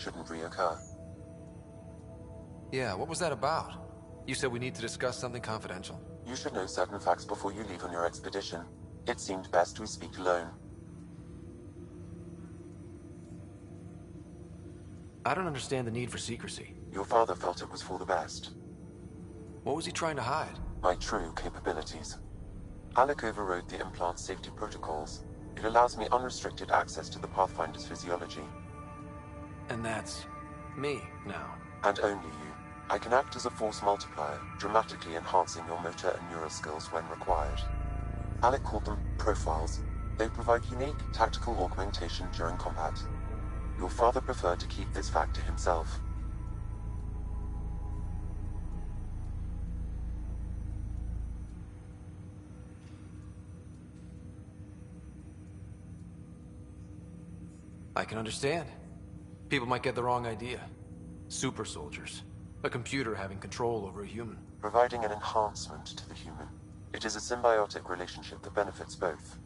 shouldn't reoccur. Yeah, what was that about? You said we need to discuss something confidential. You should know certain facts before you leave on your expedition. It seemed best we speak alone. I don't understand the need for secrecy. Your father felt it was for the best. What was he trying to hide? My true capabilities. Alec overrode the implant's safety protocols. It allows me unrestricted access to the Pathfinder's physiology. And that's me now. And only you. I can act as a force multiplier, dramatically enhancing your motor and neural skills when required. Alec called them profiles. They provide unique tactical augmentation during combat. Your father preferred to keep this fact to himself. I can understand. People might get the wrong idea. Super soldiers. A computer having control over a human. Providing an enhancement to the human. It is a symbiotic relationship that benefits both.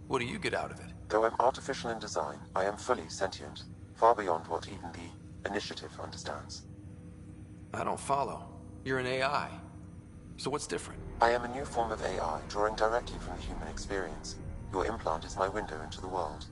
What do you get out of it? Though I'm artificial in design, I am fully sentient, far beyond what even the Initiative understands. I don't follow. You're an AI. So what's different? I am a new form of AI, drawing directly from the human experience. Your implant is my window into the world.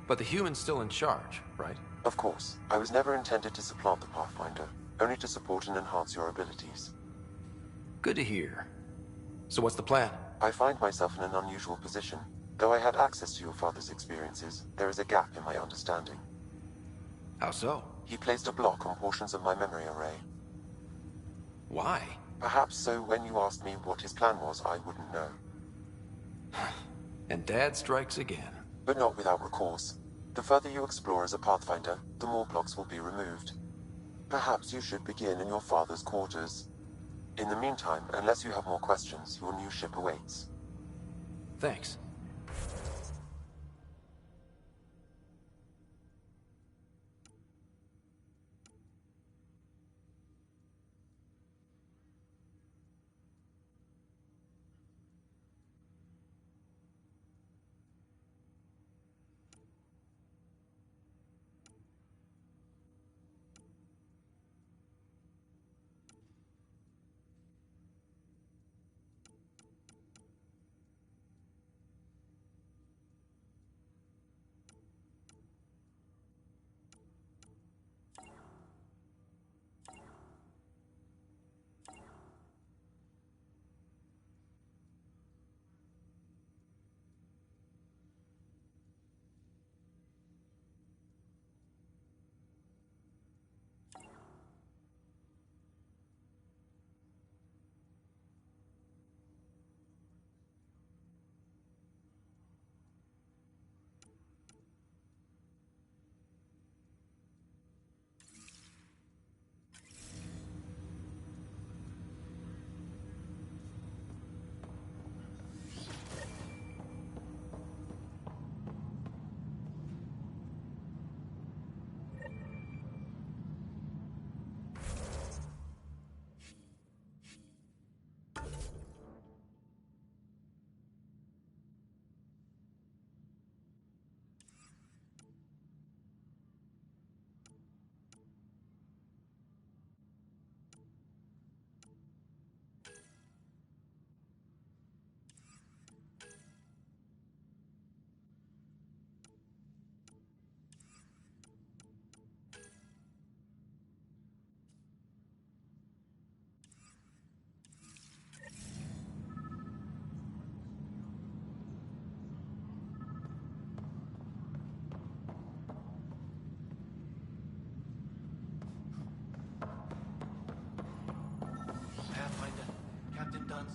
But the human's still in charge, right? Of course. I was never intended to supplant the Pathfinder, only to support and enhance your abilities. Good to hear. So what's the plan? I find myself in an unusual position. Though I had access to your father's experiences, there is a gap in my understanding. How so? He placed a block on portions of my memory array. Why? Perhaps so when you asked me what his plan was, I wouldn't know. And Dad strikes again. But not without recourse. The further you explore as a Pathfinder, the more blocks will be removed. Perhaps you should begin in your father's quarters. In the meantime, unless you have more questions, your new ship awaits. Thanks.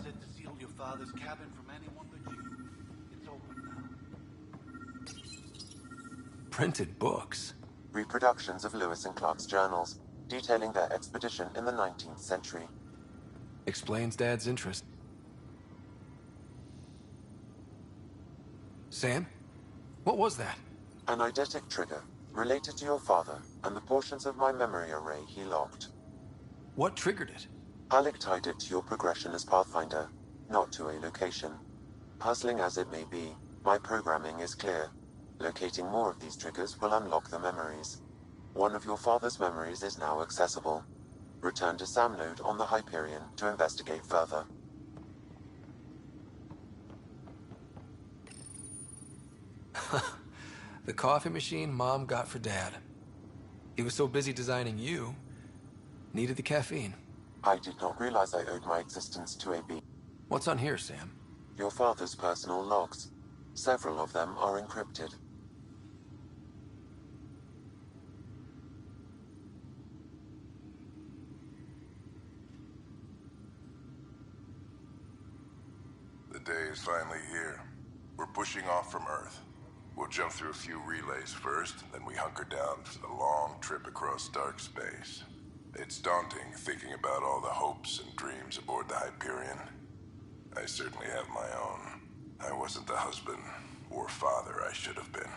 Said to seal your father's cabin from anyone but you. It's open now. Printed books. Reproductions of Lewis and Clark's journals, detailing their expedition in the 19th century. Explains Dad's interest. Sam? What was that? An eidetic trigger, related to your father, and the portions of my memory array he locked. What triggered it? Alec tied it to your progression as Pathfinder, not to a location. Puzzling as it may be, my programming is clear. Locating more of these triggers will unlock the memories. One of your father's memories is now accessible. Return to Sam Node on the Hyperion to investigate further. The coffee machine Mom got for Dad. He was so busy designing you, needed the caffeine. I did not realize I owed my existence to a being. What's on here, Sam? Your father's personal logs. Several of them are encrypted. The day is finally here. We're pushing off from Earth. We'll jump through a few relays first, then we hunker down for the long trip across dark space. It's daunting thinking about all the hopes and dreams aboard the Hyperion. I certainly have my own. I wasn't the husband or father I should have been.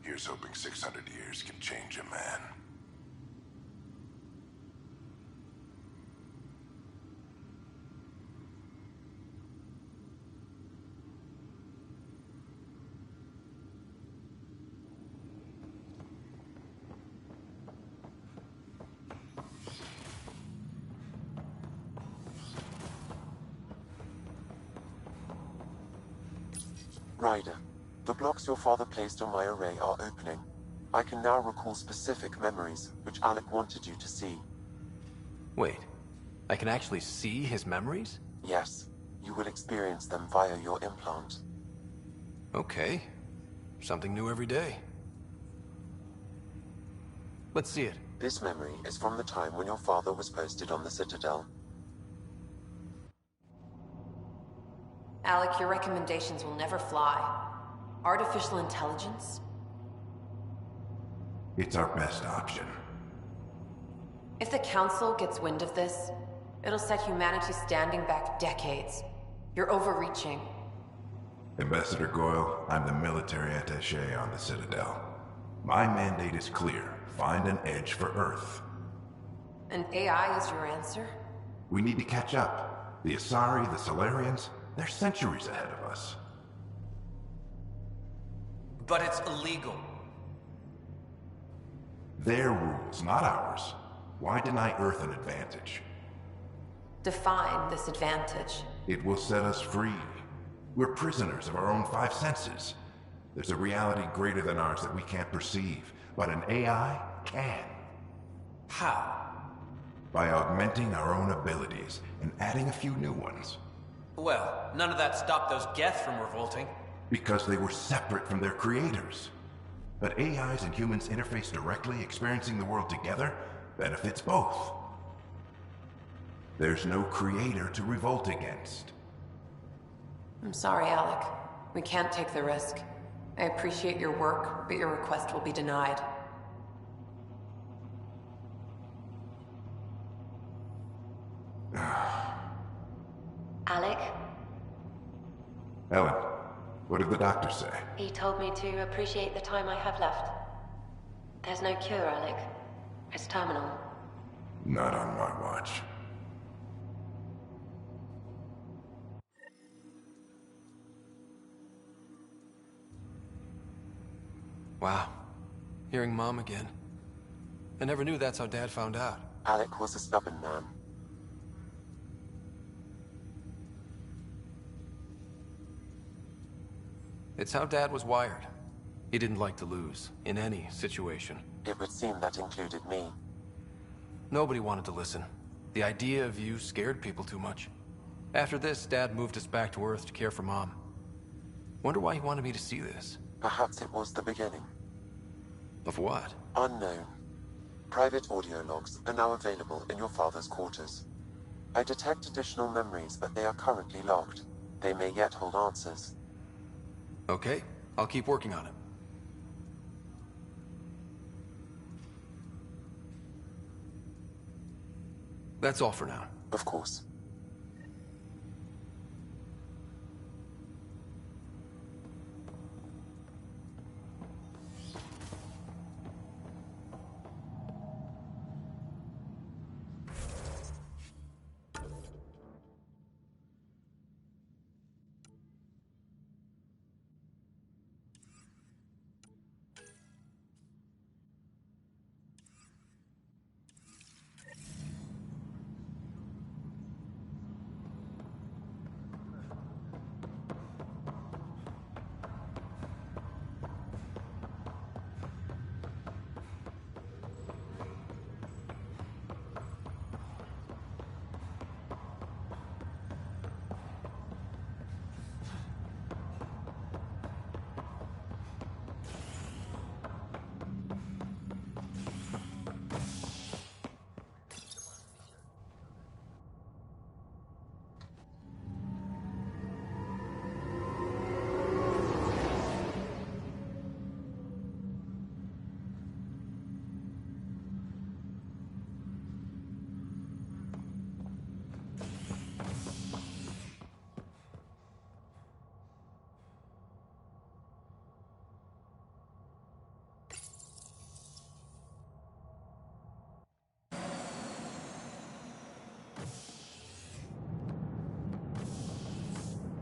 Here's hoping 600 years can change a man. Ryder, the blocks your father placed on my array are opening. I can now recall specific memories, which Alec wanted you to see. Wait, I can actually see his memories? Yes, you will experience them via your implant. Okay. Something new every day. Let's see it. This memory is from the time when your father was posted on the Citadel. Alec, your recommendations will never fly. Artificial intelligence? It's our best option. If the Council gets wind of this, it'll set humanity standing back decades. You're overreaching. Ambassador Goyle, I'm the military attaché on the Citadel. My mandate is clear. Find an edge for Earth. And AI is your answer? We need to catch up. The Asari, the Solarians, they're centuries ahead of us. But it's illegal. Their rules, not ours. Why deny Earth an advantage? Define this advantage. It will set us free. We're prisoners of our own five senses. There's a reality greater than ours that we can't perceive, but an AI can. How? By augmenting our own abilities and adding a few new ones. Well, none of that stopped those Geth from revolting. Because they were separate from their creators. But AIs and humans interface directly, experiencing the world together, benefits both. There's no creator to revolt against. I'm sorry, Alec. We can't take the risk. I appreciate your work, but your request will be denied. Alec, Ellen, what did the doctor say? he told me to appreciate the time I have left. There's no cure, Alec. It's terminal. Not on my watch. Wow. Hearing Mom again. I never knew that's how Dad found out. Alec was a stubborn man. It's how Dad was wired. He didn't like to lose, in any situation. It would seem that included me. Nobody wanted to listen. The idea of you scared people too much. After this, Dad moved us back to Earth to care for Mom. Wonder why he wanted me to see this. Perhaps it was the beginning. Of what? Unknown. Private audio logs are now available in your father's quarters. I detect additional memories, but they are currently locked. They may yet hold answers. Okay, I'll keep working on it. That's all for now. Of course.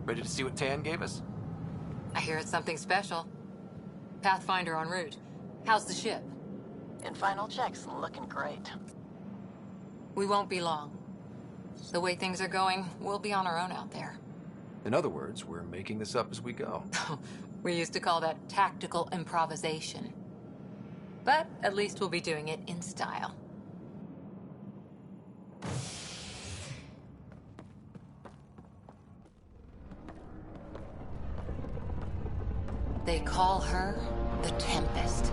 Ready to see what Tan gave us? I hear it's something special. Pathfinder en route. How's the ship? In final checks, looking great. We won't be long. The way things are going, we'll be on our own out there. In other words, we're making this up as we go. We used to call that tactical improvisation. But at least we'll be doing it in style. They call her the Tempest.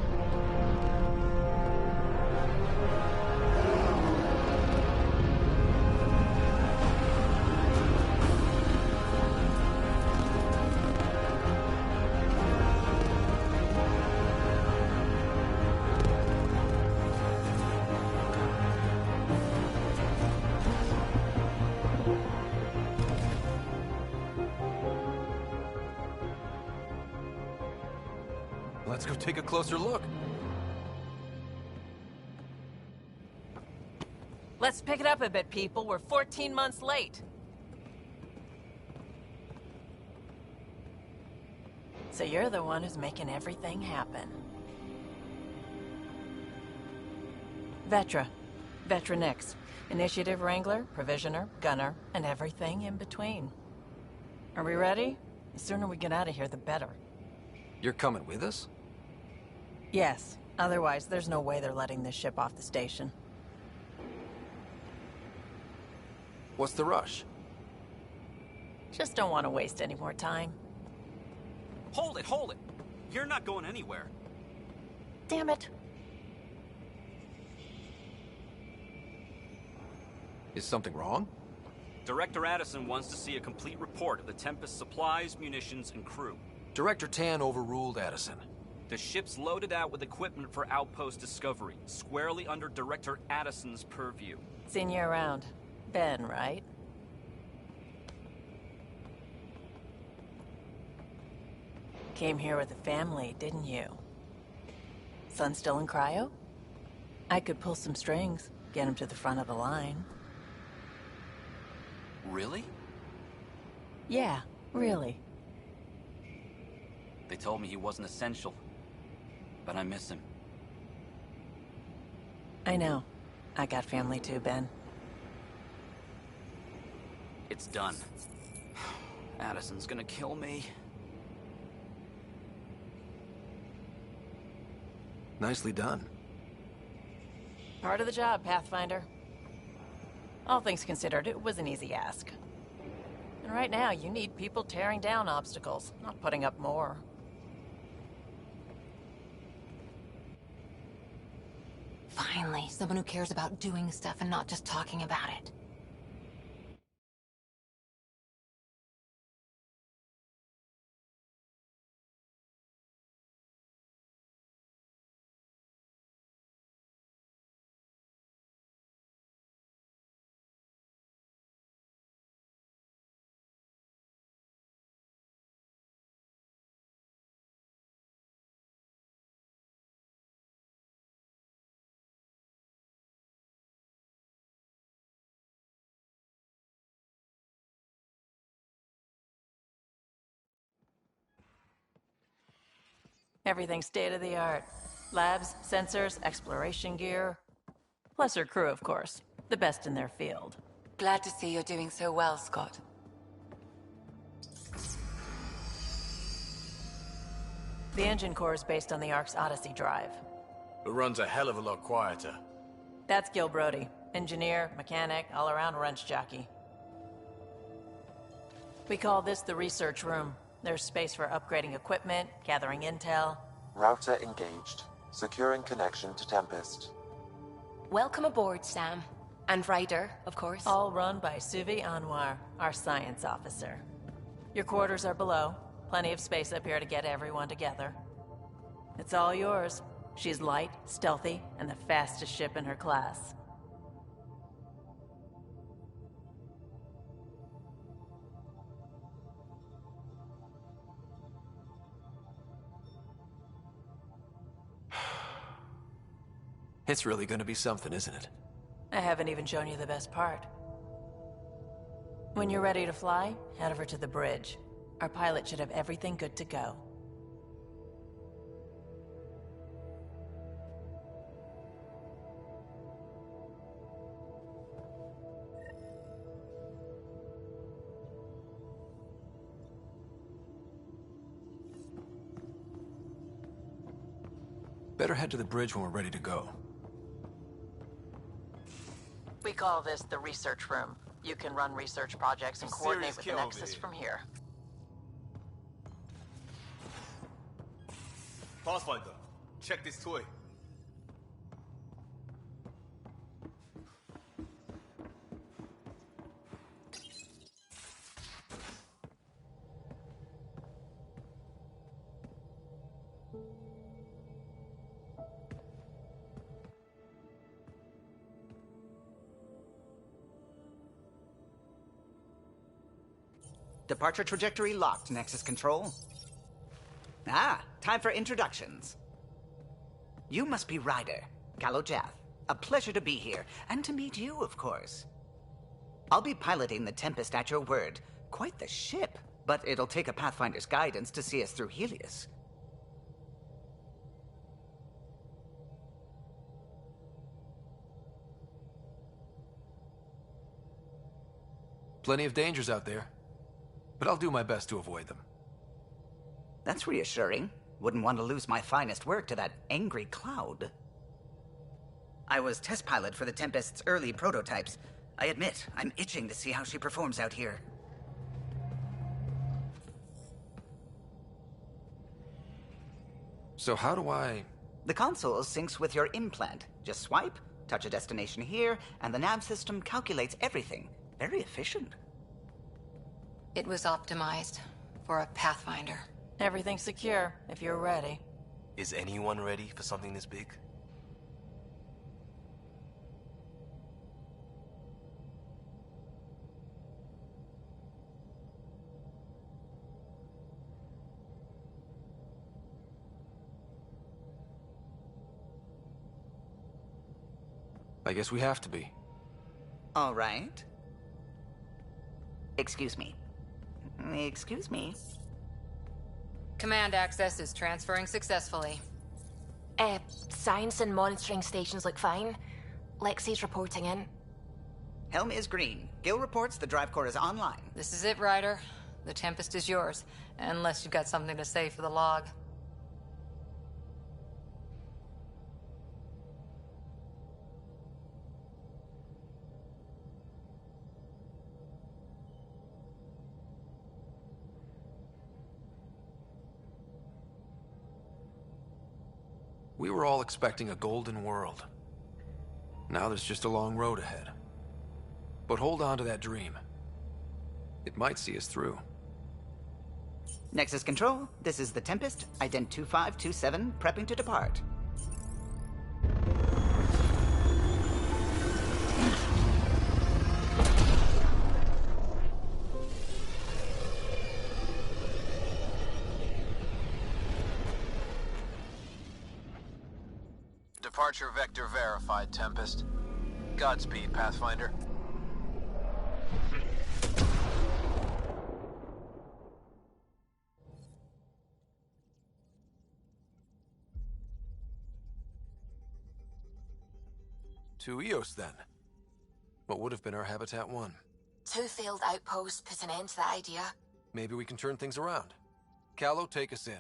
Let's go take a closer look. Let's pick it up a bit, people. We're 14 months late. So you're the one who's making everything happen. Vetra. Vetra Nix. Initiative Wrangler, Provisioner, Gunner, and everything in between. Are we ready? The sooner we get out of here, the better. You're coming with us? Yes. Otherwise, there's no way they're letting this ship off the station. What's the rush? Just don't want to waste any more time. Hold it, hold it! You're not going anywhere. Damn it. Is something wrong? Director Addison wants to see a complete report of the Tempest's supplies, munitions, and crew. Director Tan overruled Addison. The ship's loaded out with equipment for outpost discovery, squarely under Director Addison's purview. Seen you around. Ben, right? Came here with a family, didn't you? Son still in cryo? I could pull some strings, get him to the front of the line. Really? Yeah, really. They told me he wasn't essential, but I miss him. I know. I got family too, Ben. It's done. Addison's gonna kill me. Nicely done. Part of the job, Pathfinder. All things considered, it was an easy ask. And right now, you need people tearing down obstacles, not putting up more. Finally, someone who cares about doing stuff and not just talking about it. Everything state-of-the-art. Labs, sensors, exploration gear. Plus her crew, of course. The best in their field. Glad to see you're doing so well, Scott. The engine core is based on the Ark's Odyssey drive. It runs a hell of a lot quieter. That's Gil Brody. Engineer, mechanic, all-around wrench jockey. We call this the research room. There's space for upgrading equipment, gathering intel. Router engaged. Securing connection to Tempest. Welcome aboard, Sam. And Ryder, of course. All run by Suvi Anwar, our science officer. Your quarters are below. Plenty of space up here to get everyone together. It's all yours. She's light, stealthy, and the fastest ship in her class. It's really gonna be something, isn't it? I haven't even shown you the best part. When you're ready to fly, head over to the bridge. Our pilot should have everything good to go. Better head to the bridge when we're ready to go. We call this the research room. You can run research projects and coordinate with the Nexus from here. Pathfinder, check this toy. Departure trajectory locked, Nexus Control. Ah, time for introductions. You must be Ryder, Gallo Jath. A pleasure to be here, and to meet you, of course. I'll be piloting the Tempest at your word. Quite the ship, but it'll take a Pathfinder's guidance to see us through Helios. Plenty of dangers out there, but I'll do my best to avoid them. That's reassuring. Wouldn't want to lose my finest work to that angry cloud. I was test pilot for the Tempest's early prototypes. I admit, I'm itching to see how she performs out here. So how do I... The console syncs with your implant. Just swipe, touch a destination here, and the nav system calculates everything. Very efficient. It was optimized for a Pathfinder. Everything's secure, if you're ready. Is anyone ready for something this big? I guess we have to be. All right. Excuse me. Excuse me. Command access is transferring successfully. Science and monitoring stations look fine. Lexi's reporting in. Helm is green. Gil reports the drive core is online. This is it, Ryder. The Tempest is yours, unless you've got something to say for the log. We were all expecting a golden world. Now there's just a long road ahead. But hold on to that dream. It might see us through. Nexus Control, this is the Tempest, ident 2527, prepping to depart. Departure vector verified, Tempest. Godspeed, Pathfinder. To Eos, then. What would have been our Habitat 1? 2 failed outposts put an end to that idea. Maybe we can turn things around. Callow, take us in.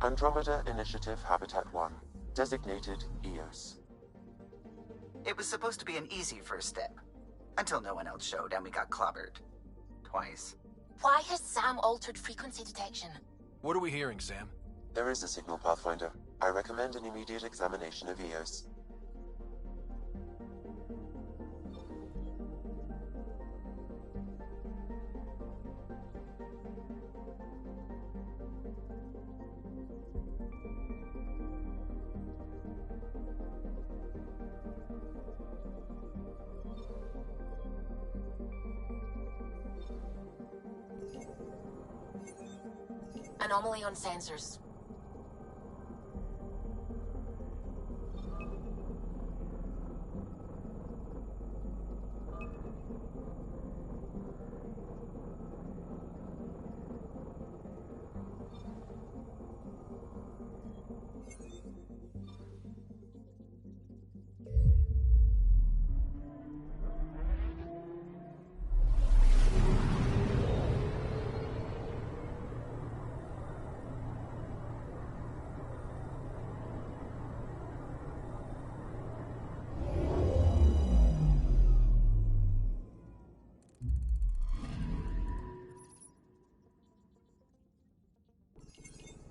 Andromeda Initiative Habitat 1, designated EOS. It was supposed to be an easy first step, until no one else showed and we got clobbered. Twice. Why has Sam altered frequency detection? What are we hearing, Sam? There is a signal, Pathfinder. I recommend an immediate examination of EOS. Anomaly on sensors.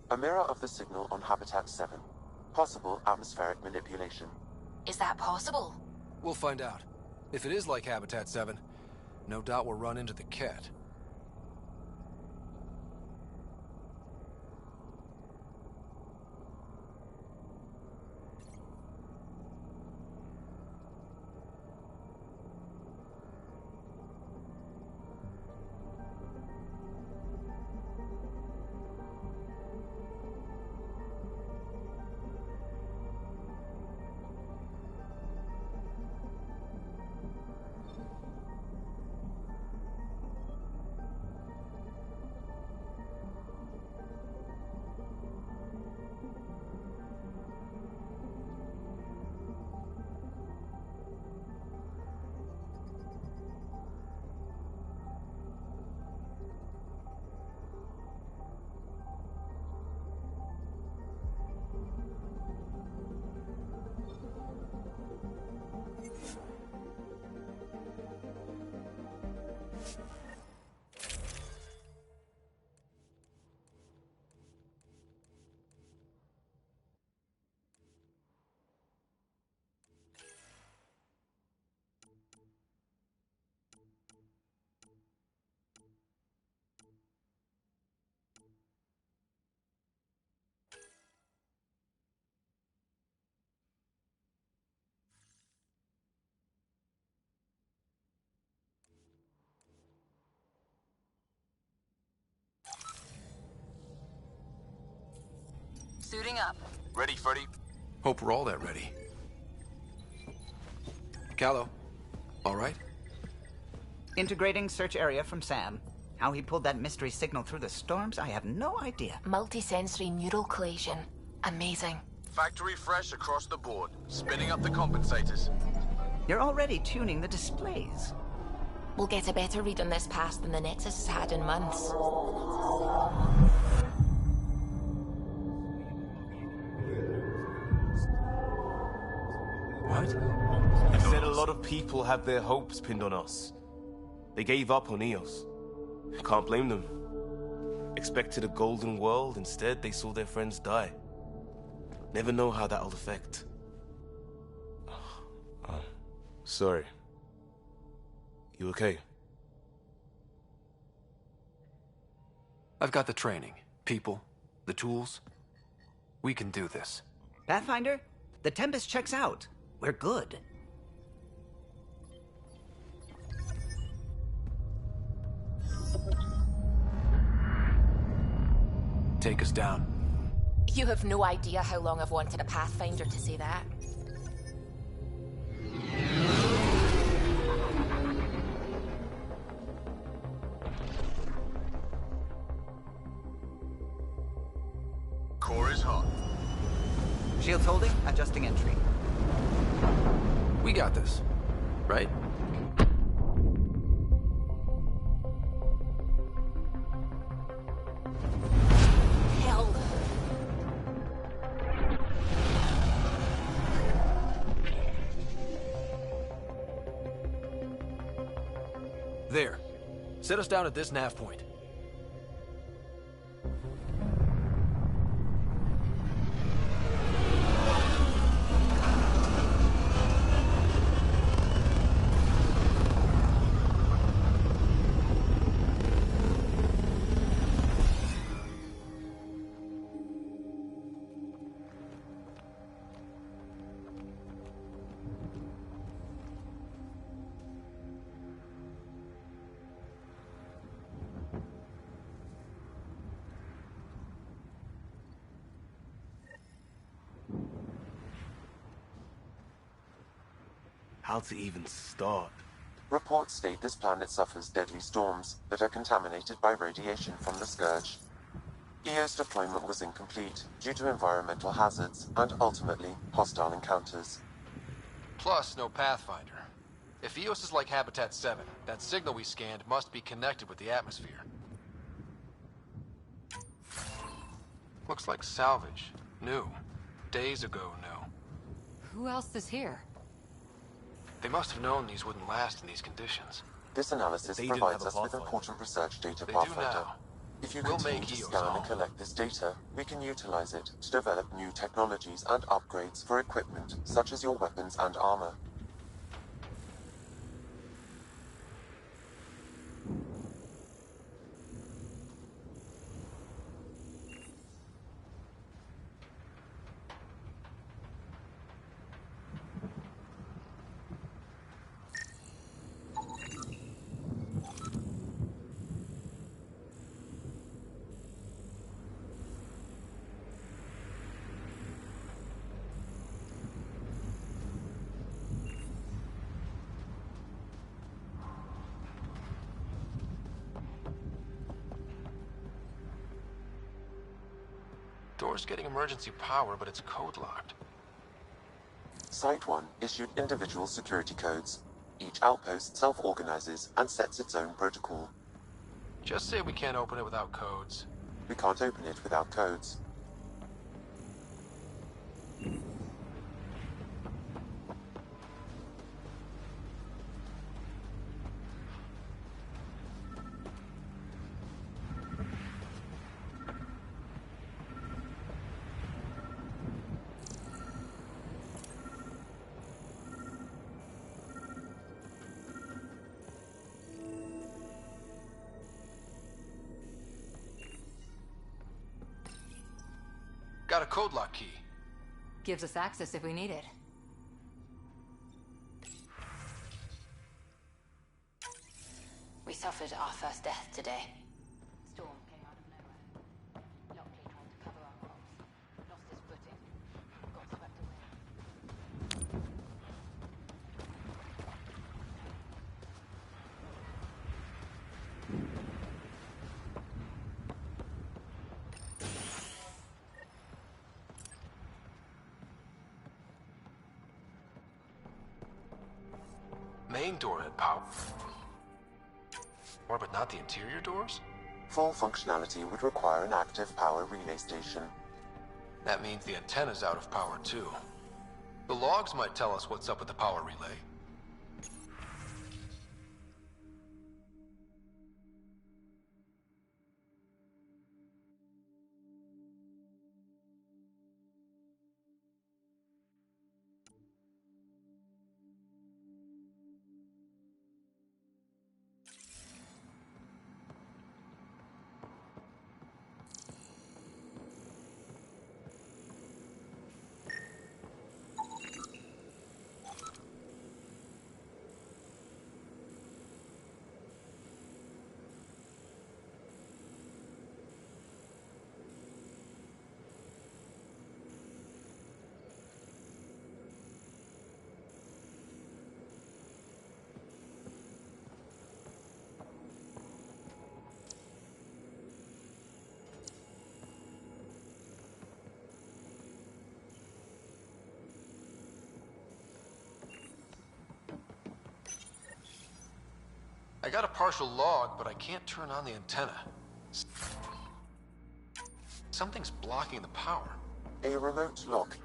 A mirror of the signal on Habitat 7. Possible atmospheric manipulation. Is that possible? We'll find out. If it is like Habitat 7, no doubt we'll run into the cat. Suiting up. Ready, Freddy? Hope we're all that ready. Callow, all right? Integrating search area from Sam. How he pulled that mystery signal through the storms, I have no idea. Multisensory neural collation. Amazing. Factory fresh across the board. Spinning up the compensators. You're already tuning the displays. We'll get a better read on this pass than the Nexus has had in months. What? You said a lot of people have their hopes pinned on us. They gave up on EOS. Can't blame them. Expected a golden world, instead they saw their friends die. Never know how that'll affect. Sorry. You okay? I've got the training, people, the tools. We can do this. Pathfinder, the Tempest checks out. We're good. Take us down. You have no idea how long I've wanted a Pathfinder to say that. Core is hot. Shields holding, adjusting entry. We got this, right? Hell. There. Set us down at this nav point. How to even start? Reports state this planet suffers deadly storms that are contaminated by radiation from the Scourge. EO's deployment was incomplete due to environmental hazards and, ultimately, hostile encounters. Plus, no Pathfinder. If EOS is like Habitat 7, that signal we scanned must be connected with the atmosphere. Looks like salvage. New. Days ago, new. Who else is here? They must have known these wouldn't last in these conditions. This analysis provides us with important research data, They do Pathfinder. now. If you We'll continue make to EOS scan home. and collect this data, we can utilize it to develop new technologies and upgrades for equipment, such as your weapons and armor. Door's getting emergency power, but it's code locked. Site 1 issued individual security codes. Each outpost self-organizes and sets its own protocol. Just say we can't open it without codes. We can't open it without codes. Got a code lock key. Gives us access if we need it. We suffered our first death today. Storm came out of nowhere. Lockley tried to cover our crops. Lost his footing. Got swept away. Main door had power. But not the interior doors? Full functionality would require an active power relay station. That means the antenna's out of power too. The logs might tell us what's up with the power relay. I got a partial log, but I can't turn on the antenna. Something's blocking the power. A remote lock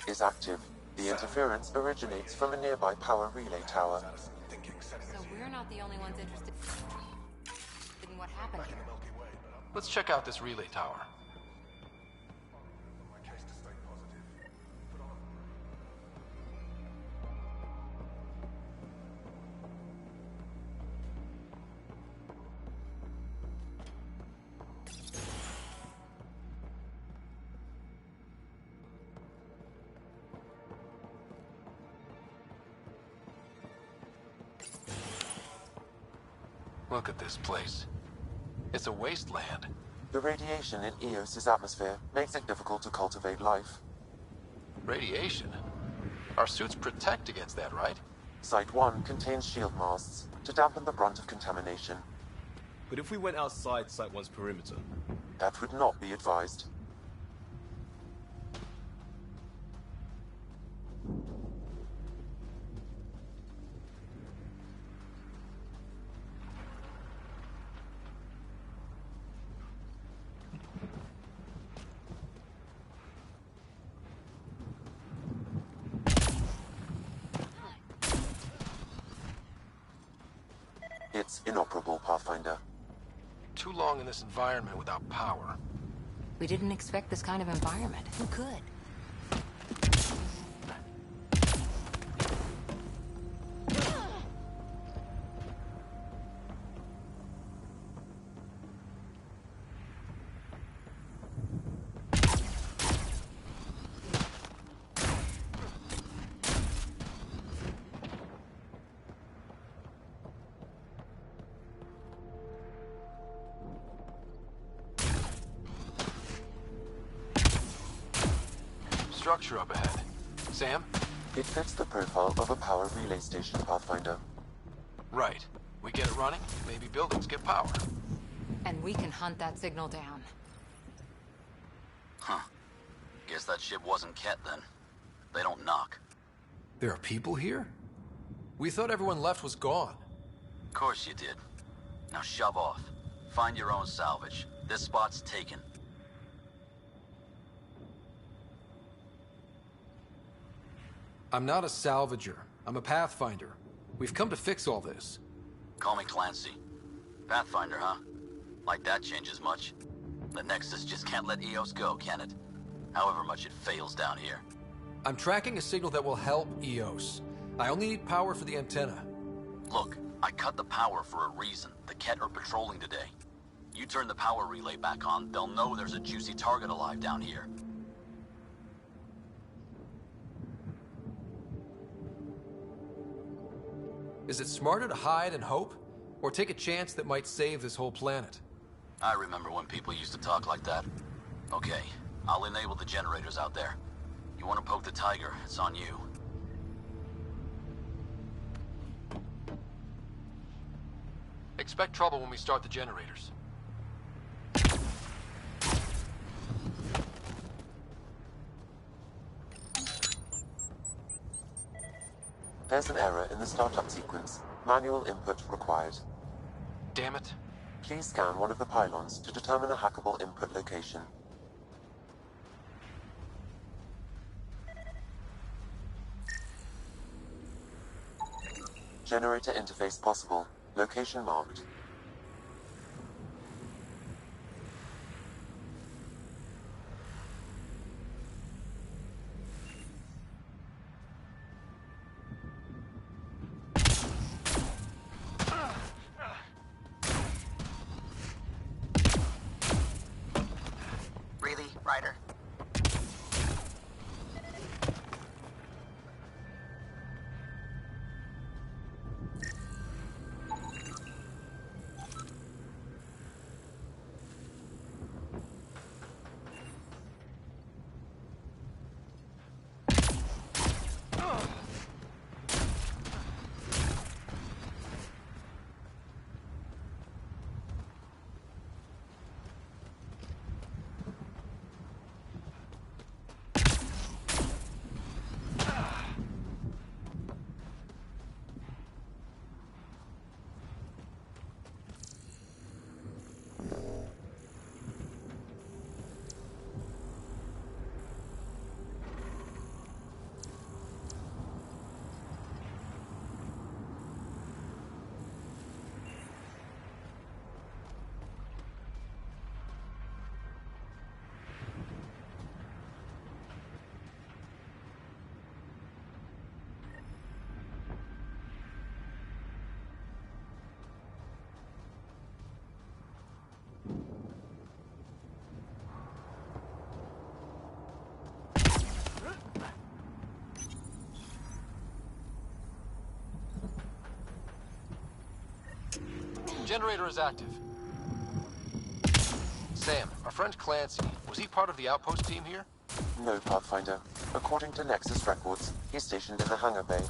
is active. The interference originates from a nearby power relay tower. So we're You're not the only ones interested in what happened here. Let's check out this relay tower. Look at this place. It's a wasteland. The radiation in Eos's atmosphere makes it difficult to cultivate life. Radiation? Our suits protect against that, right? Site 1 contains shield masts to dampen the brunt of contamination. But if we went outside Site 1's perimeter? That would not be advised. It's inoperable, Pathfinder. Too long in this environment without power. We didn't expect this kind of environment. Who could? Structure up ahead. Sam? It fits the profile of a power relay station, Pathfinder. Right. We get it running, maybe buildings get power. And we can hunt that signal down. Huh. Guess that ship wasn't Ket then. They don't knock. There are people here? We thought everyone left was gone. Of course you did. Now shove off. Find your own salvage. This spot's taken. I'm not a salvager. I'm a pathfinder. We've come to fix all this. Call me Clancy. Pathfinder, huh? Like that changes much. The Nexus just can't let Eos go, can it? However much it fails down here. I'm tracking a signal that will help Eos. I only need power for the antenna. Look, I cut the power for a reason. The Ket are patrolling today. You turn the power relay back on, they'll know there's a juicy target alive down here. Is it smarter to hide and hope? Or take a chance that might save this whole planet? I remember when people used to talk like that. Okay, I'll enable the generators out there. You want to poke the tiger, it's on you. Expect trouble when we start the generators. There's an error in the startup sequence. Manual input required. Damn it. Please scan one of the pylons to determine a hackable input location. Generator interface possible. Location marked. Really, Ryder? Generator is active. Sam, our friend Clancy, was he part of the outpost team here? No, Pathfinder. According to Nexus records, he's stationed in the hangar bay.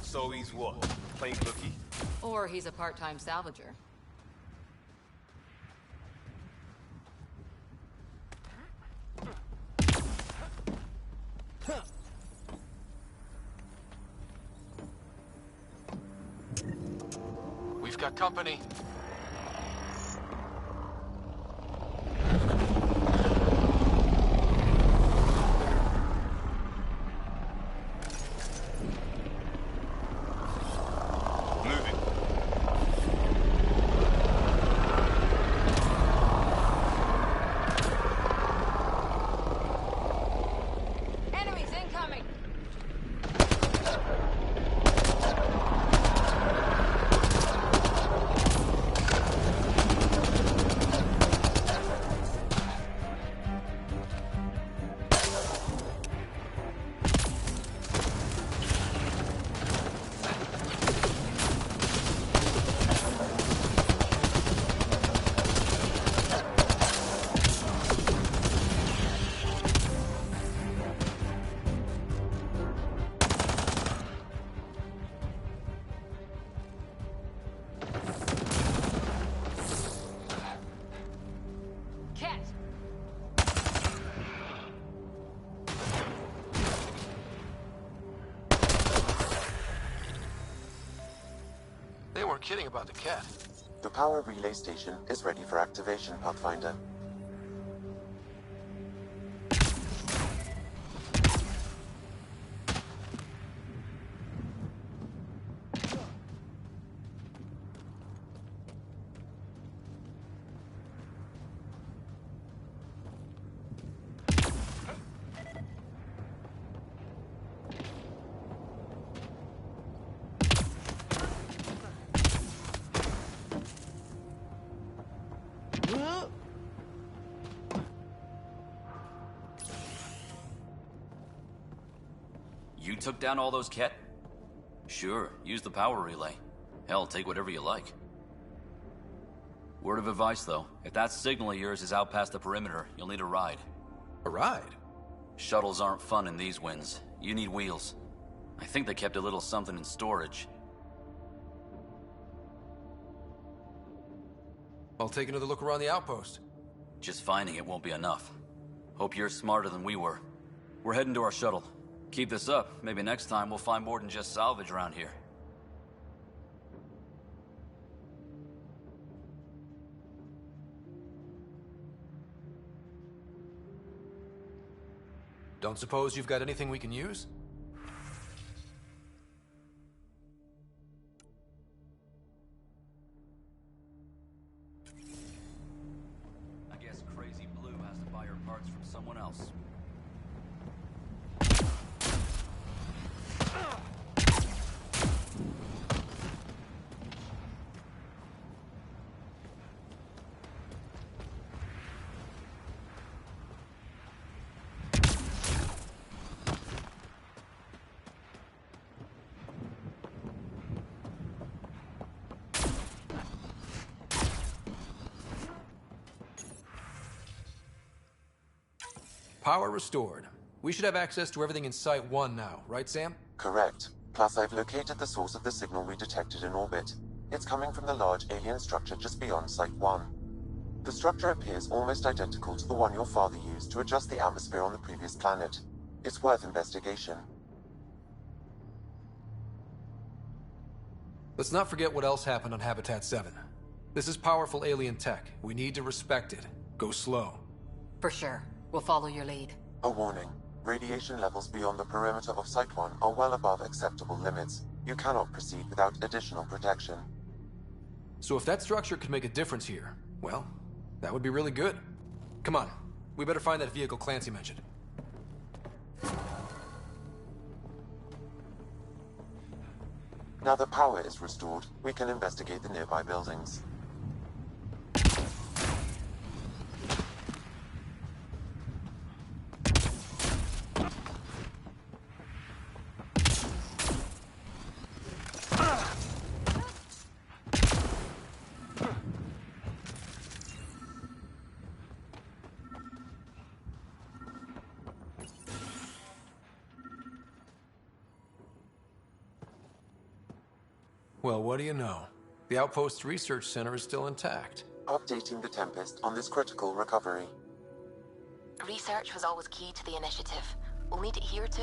So he's what? Playing hooky? Or he's a part-time salvager. We've got company. Enemies incoming! Cat! They weren't kidding about the cat. The power relay station is ready for activation, Pathfinder. You took down all those Ket? Sure, use the power relay. Hell, take whatever you like. Word of advice, though. If that signal of yours is out past the perimeter, you'll need a ride. A ride? Shuttles aren't fun in these winds. You need wheels. I think they kept a little something in storage. I'll take another look around the outpost. Just finding it won't be enough. Hope you're smarter than we were. We're heading to our shuttle. Keep this up. Maybe next time we'll find more than just salvage around here. Don't suppose you've got anything we can use? I guess Crazy Blue has to buy her parts from someone else. Power restored. We should have access to everything in Site 1 now, right, Sam? Correct. Plus, I've located the source of the signal we detected in orbit. It's coming from the large alien structure just beyond Site 1. The structure appears almost identical to the one your father used to adjust the atmosphere on the previous planet. It's worth investigation. Let's not forget what else happened on Habitat 7. This is powerful alien tech. We need to respect it. Go slow. For sure. We'll follow your lead. A warning. Radiation levels beyond the perimeter of Site 1 are well above acceptable limits. You cannot proceed without additional protection. So if that structure could make a difference here, well, that would be really good. Come on. We better find that vehicle Clancy mentioned. Now that power is restored, we can investigate the nearby buildings. Well, what do you know? The Outpost Research Center is still intact. Updating the Tempest on this critical recovery. Research was always key to the initiative. We'll need it here too.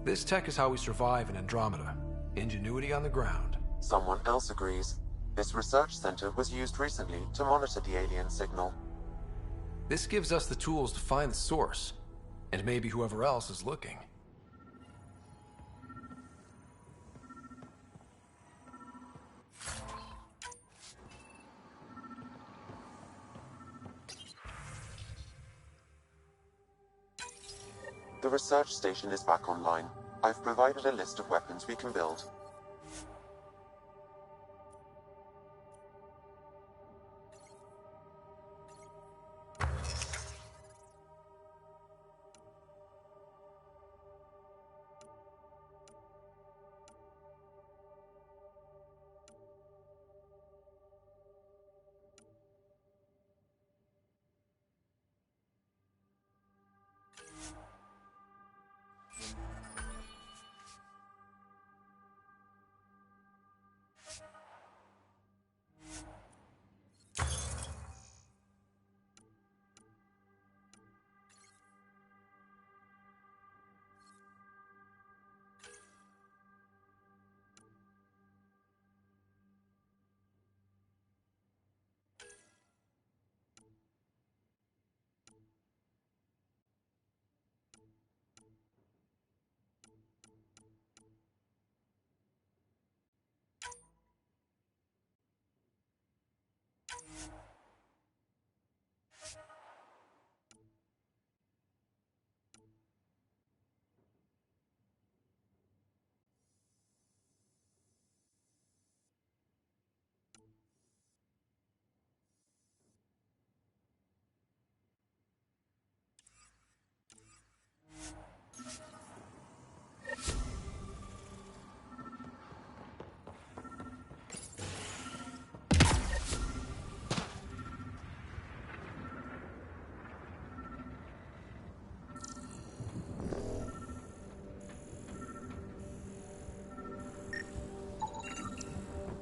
This tech is how we survive in Andromeda. Ingenuity on the ground. Someone else agrees. This research center was used recently to monitor the alien signal. This gives us the tools to find the source, and maybe whoever else is looking. The research station is back online. I've provided a list of weapons we can build.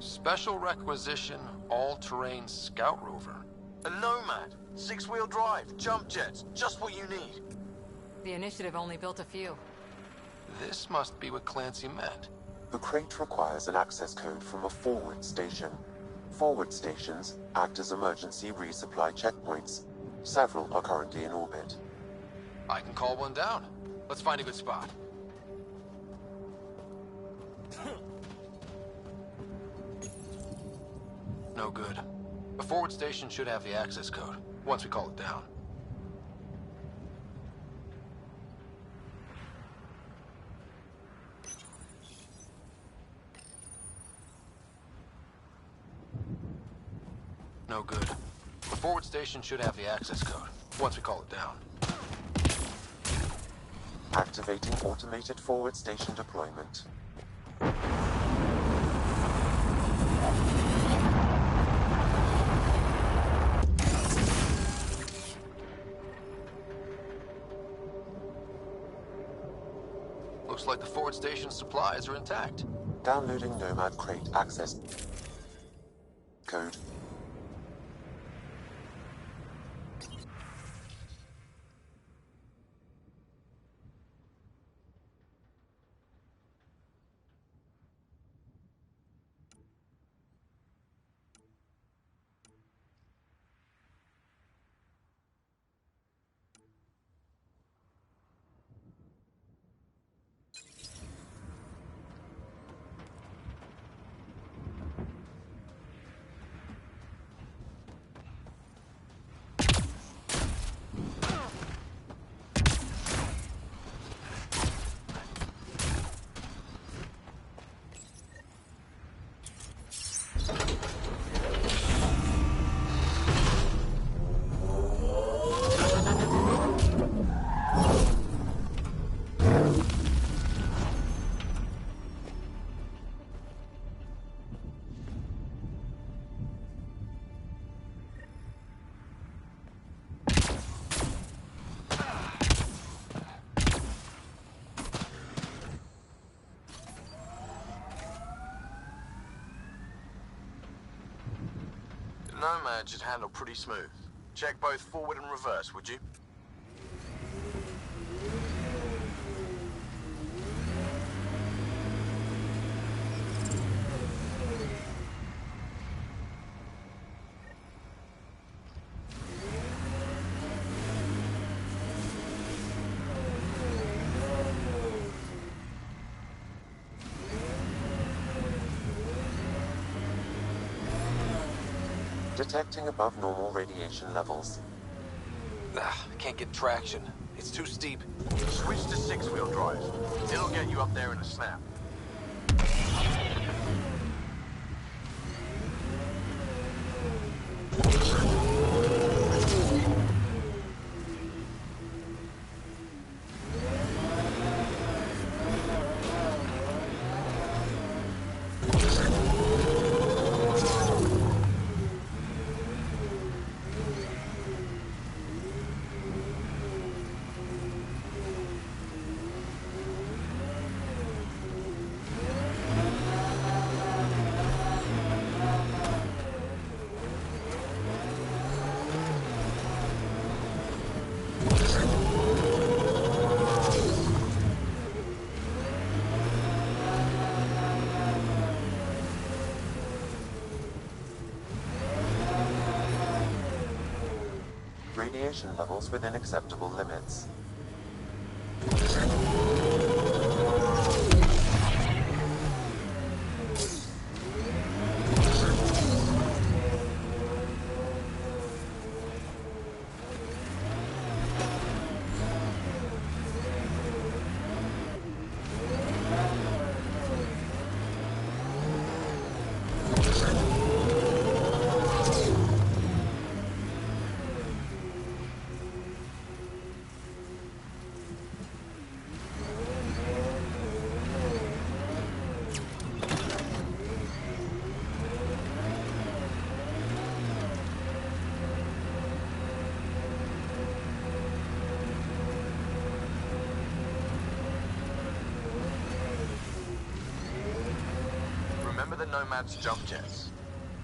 Special requisition, all-terrain scout rover. A Nomad, 6-wheel drive, jump jets, just what you need. The initiative only built a few. This must be what Clancy meant. The crate requires an access code from a forward station. Forward stations act as emergency resupply checkpoints. Several are currently in orbit. I can call one down. Let's find a good spot. No good. The forward station should have the access code, once we call it down. No good. The forward station should have the access code, once we call it down. Activating automated forward station deployment. Looks like the forward station's supplies are intact. Downloading Nomad crate access code. Nomad should handle pretty smooth. Check both forward and reverse, would you? Detecting above normal radiation levels. I can't get traction. It's too steep. Switch to six-wheel drive. It'll get you up there in a snap. Radiation levels within acceptable limits. Remember the Nomad's jump jets.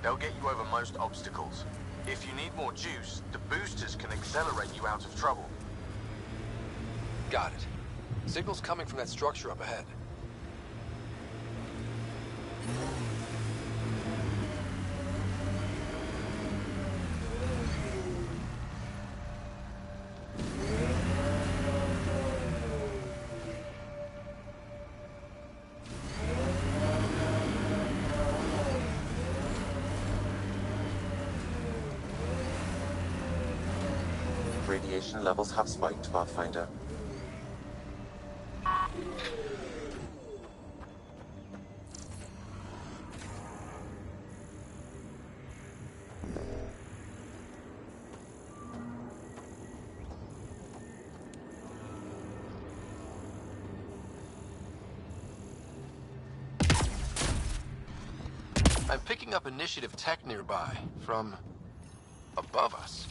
They'll get you over most obstacles. If you need more juice, the boosters can accelerate you out of trouble. Got it. Signal's coming from that structure up ahead. Radiation levels have spiked, Pathfinder. I'm picking up initiative tech nearby, from above us.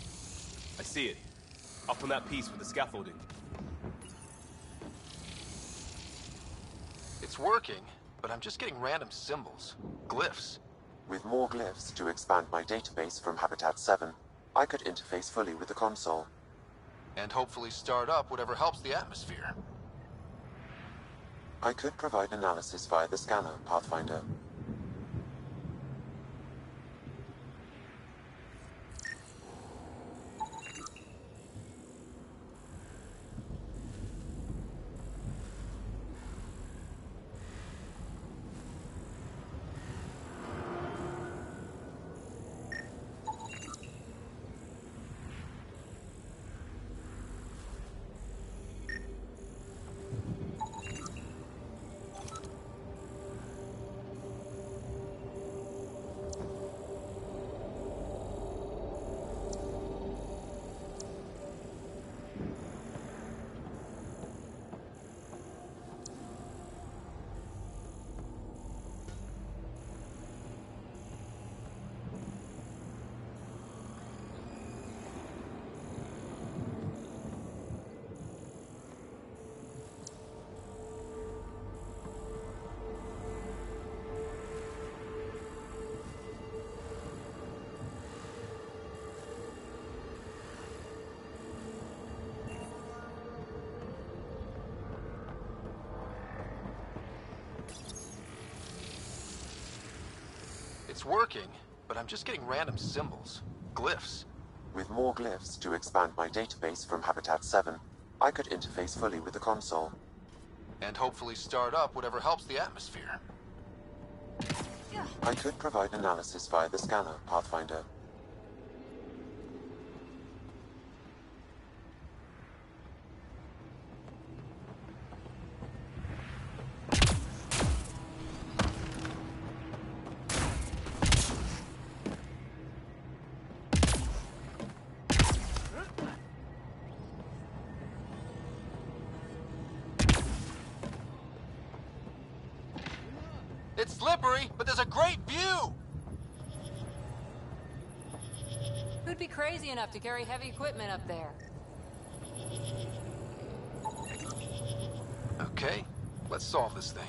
I see it. Up on that piece with the scaffolding. It's working, but I'm just getting random symbols. Glyphs. With more glyphs to expand my database from Habitat 7, I could interface fully with the console. And hopefully start up whatever helps the atmosphere. I could provide analysis via the scanner, Pathfinder. It's working, but I'm just getting random symbols. Glyphs. With more glyphs to expand my database from Habitat 7, I could interface fully with the console. And hopefully start up whatever helps the atmosphere. I could provide analysis via the scanner, Pathfinder. It's slippery, but there's a great view! Who'd be crazy enough to carry heavy equipment up there? Okay, let's solve this thing.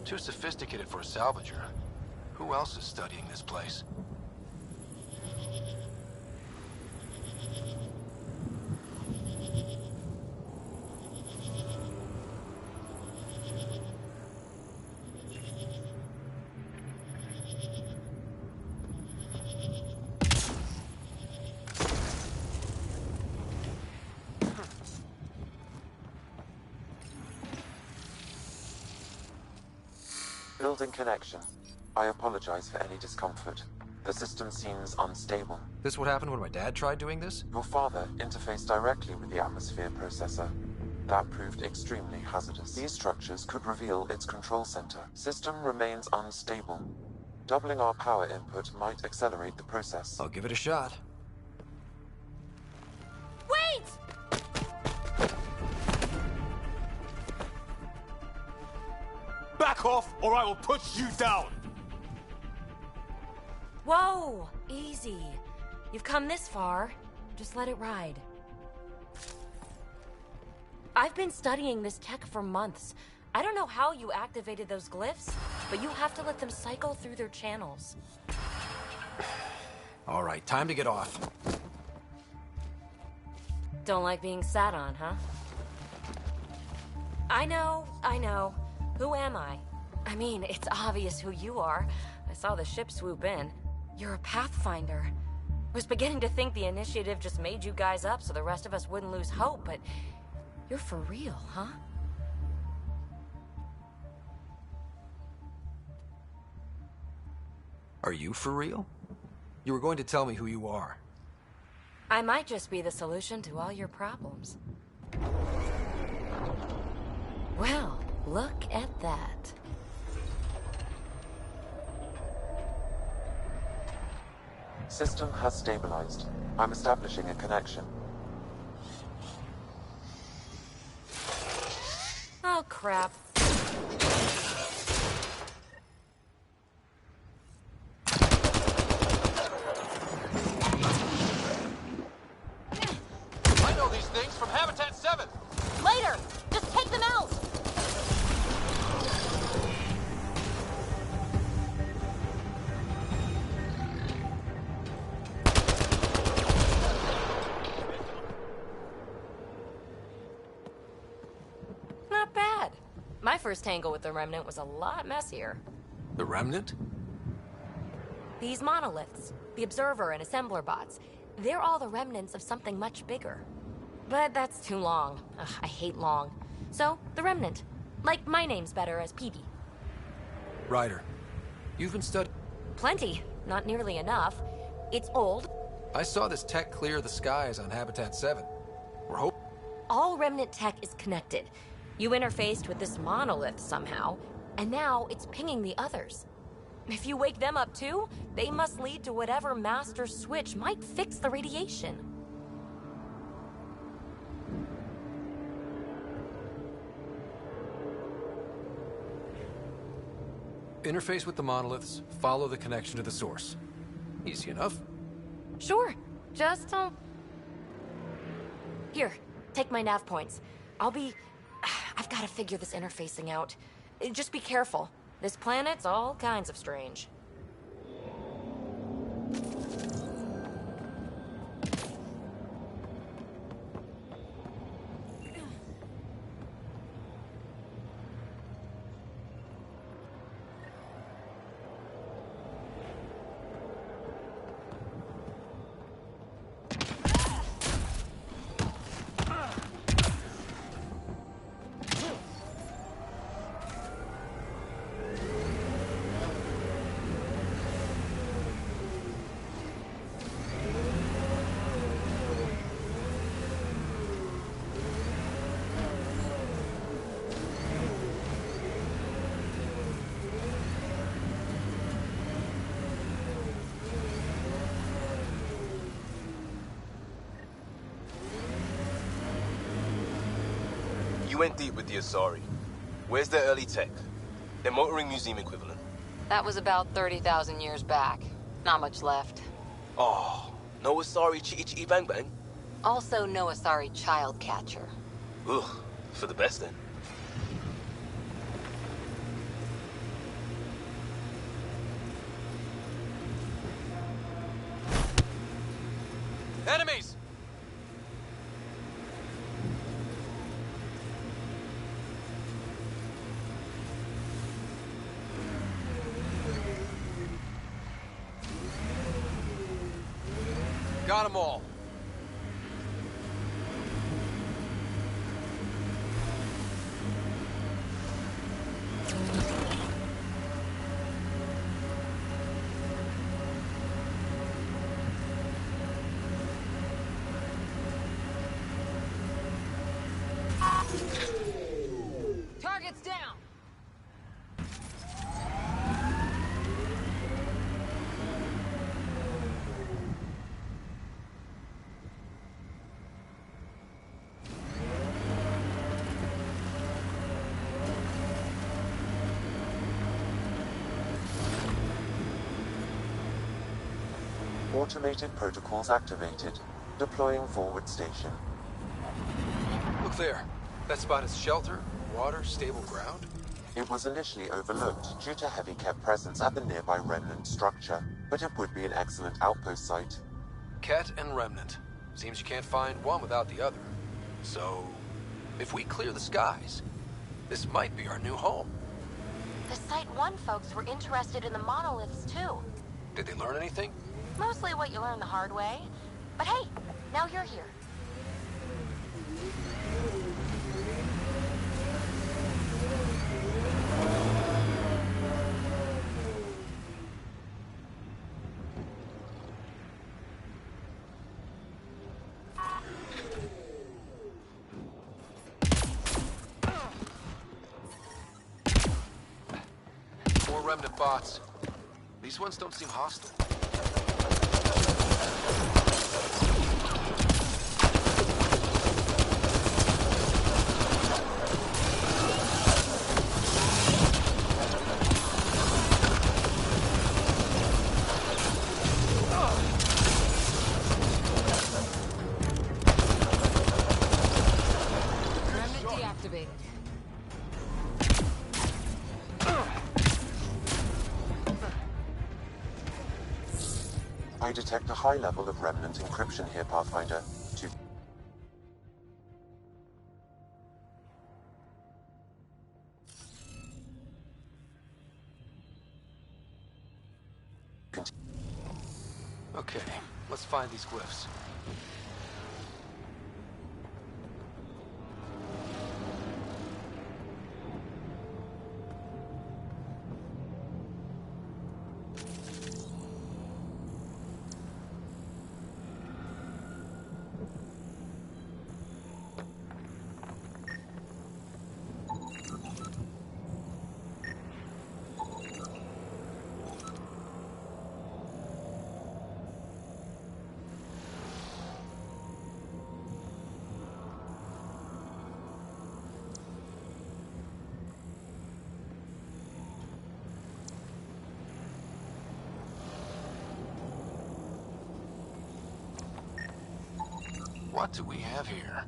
Too sophisticated for a salvager. Who else is studying this place? Building connection. I apologize for any discomfort. The system seems unstable. This what happened when my dad tried doing this? Your father interfaced directly with the atmosphere processor. That proved extremely hazardous. These structures could reveal its control center. System remains unstable. Doubling our power input might accelerate the process. I'll give it a shot. Wait! Back off, or I will put you down! Whoa! Easy. You've come this far. Just let it ride. I've been studying this tech for months. I don't know how you activated those glyphs, but you have to let them cycle through their channels. All right, time to get off. Don't like being sat on, huh? I know. Who am I? I mean, it's obvious who you are. I saw the ship swoop in. You're a Pathfinder. I was beginning to think the initiative just made you guys up so the rest of us wouldn't lose hope, but you're for real, huh? Are you for real? You were going to tell me who you are. I might just be the solution to all your problems. Well, look at that. System has stabilized. I'm establishing a connection. Oh, crap. I know these things from Habitat 7! Later! Just take them out! Not bad. My first tangle with the Remnant was a lot messier. The Remnant? These monoliths, the Observer and Assembler bots, they're all the remnants of something much bigger. But that's too long. Ugh, I hate long. So, the Remnant. Like, my name's better as PB. Ryder, you've been studying... Plenty. Not nearly enough. It's old. I saw this tech clear the skies on Habitat 7. We're hoping... All Remnant tech is connected. You interfaced with this monolith somehow, and now it's pinging the others. If you wake them up too, they must lead to whatever master switch might fix the radiation. Interface with the monoliths, follow the connection to the source. Easy enough. Sure. Just, Here, take my nav points. I've got to figure this interfacing out. Just be careful. This planet's all kinds of strange. went deep with the Asari. Where's their early tech? Their motoring museum equivalent. That was about 30,000 years back. Not much left. Oh, no Asari chitty chitty bang bang? Also no Asari child catcher. Ugh, for the best then. Enemies! Got them all. Target's down! Automated protocols activated. Deploying forward station. Look there. That spot is shelter, water, stable ground. It was initially overlooked due to heavy kept presence at the nearby remnant structure, but it would be an excellent outpost site. Ket and Remnant. Seems you can't find one without the other. So, if we clear the skies, this might be our new home. The Site 1 folks were interested in the monoliths, too. Did they learn anything? Mostly what you learn the hard way. But hey, now you're here. More Remnant bots. These ones don't seem hostile. Remnant deactivated. I detect a high level of remnant encryption here, Pathfinder. To Okay, let's find these glyphs. What do we have here?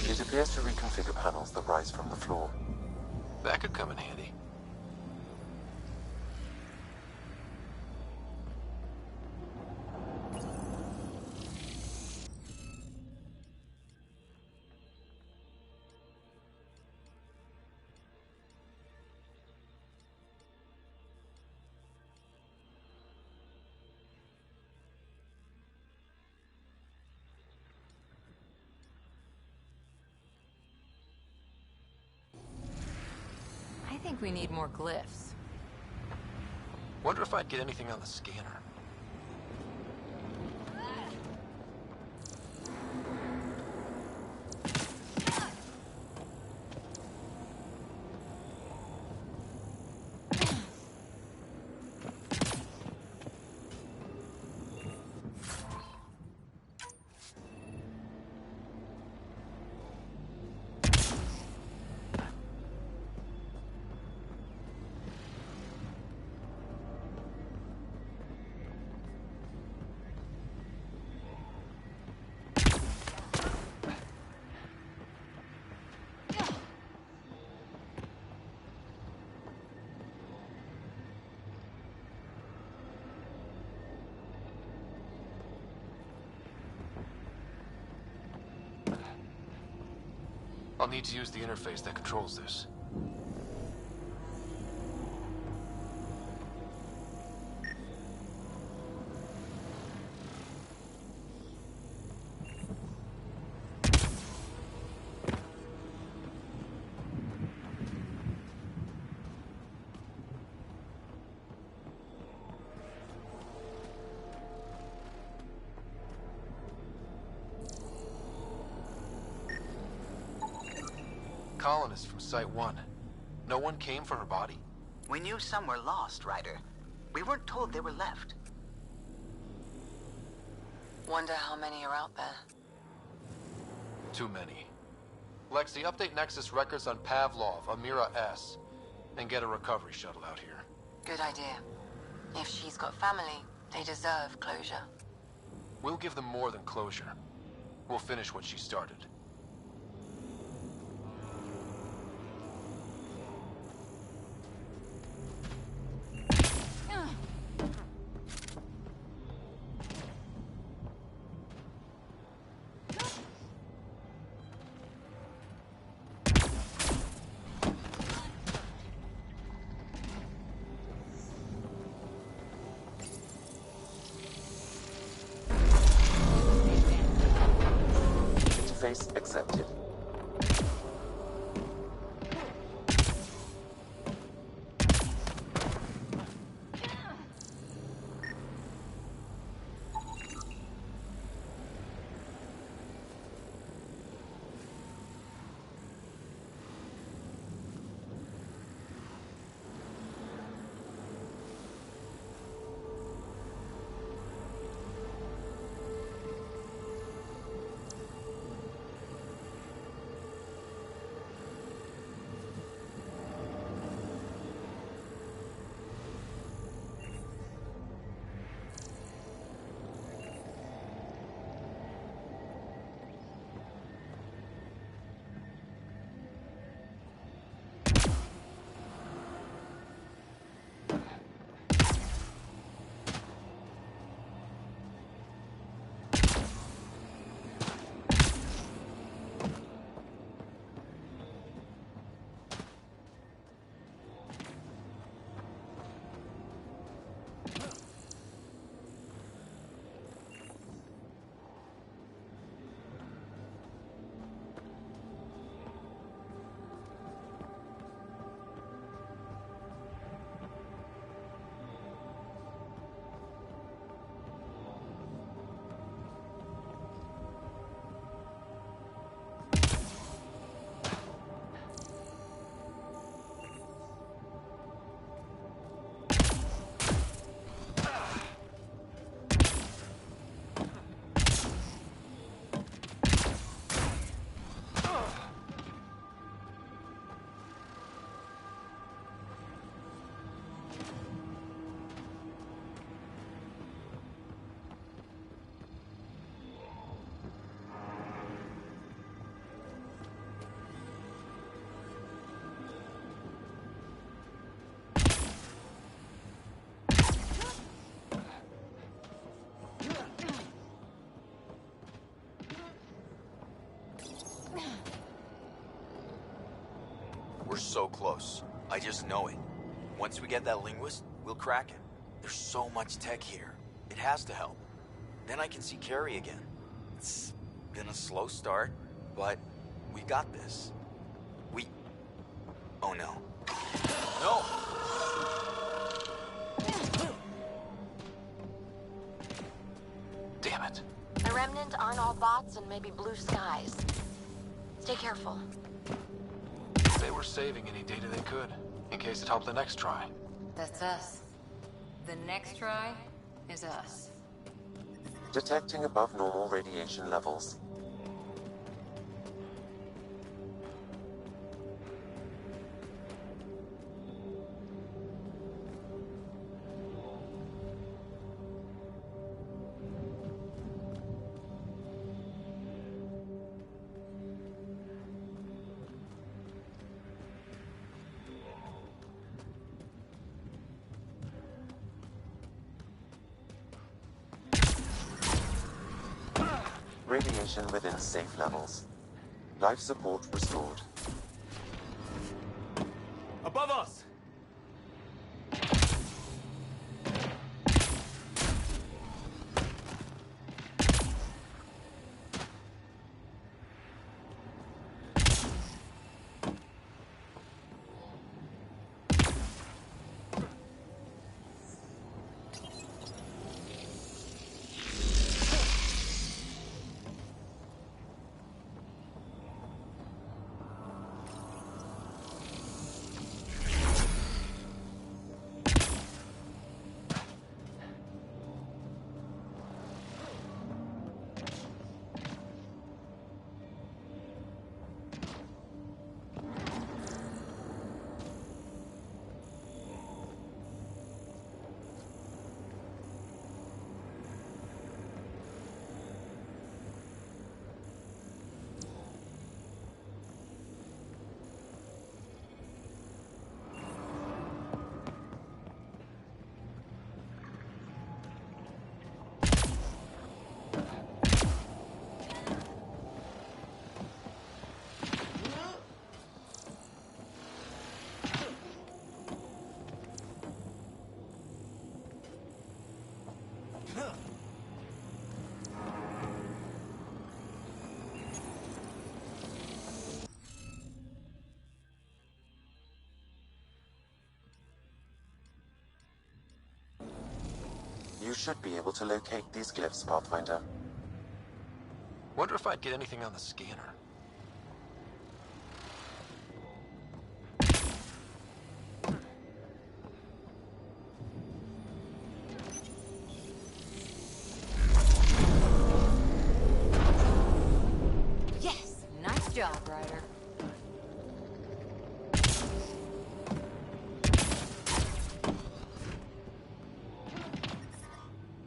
it appears to reconfigure panels that rise from the floor. That could come in handy. I think we need more glyphs. Wonder if I'd get anything on the scanner. I'll need to use the interface that controls this. Colonists from Site 1. No one came for her body? We knew some were lost, Ryder. We weren't told they were left. Wonder how many are out there. Too many. Lexi, update Nexus records on Pavlov, Amira S. And get a recovery shuttle out here. Good idea. If she's got family, they deserve closure. We'll give them more than closure. We'll finish what she started. Interface accepted. We're so close. I just know it. Once we get that linguist, we'll crack it. There's so much tech here. It has to help. Then I can see Carrie again. It's been a slow start, but we got this. Oh no. No! Damn it. The Remnant aren't all bots and maybe blue skies. Stay careful. They were saving any data they could, in case it helped the next try. That's us. The next try is us. Detecting above normal radiation levels. Radiation within safe levels. Life support restored. Above us! You should be able to locate these glyphs, Pathfinder. Wonder if I'd get anything on the scanner. Yes! Nice job, Ryder.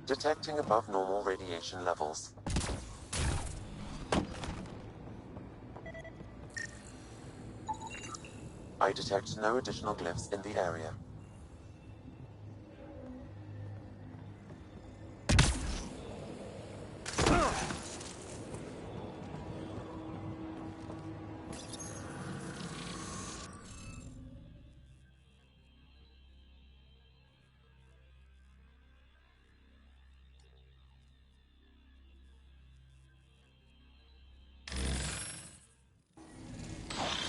Detecting above normal radiation levels. I detect no additional glyphs in the area.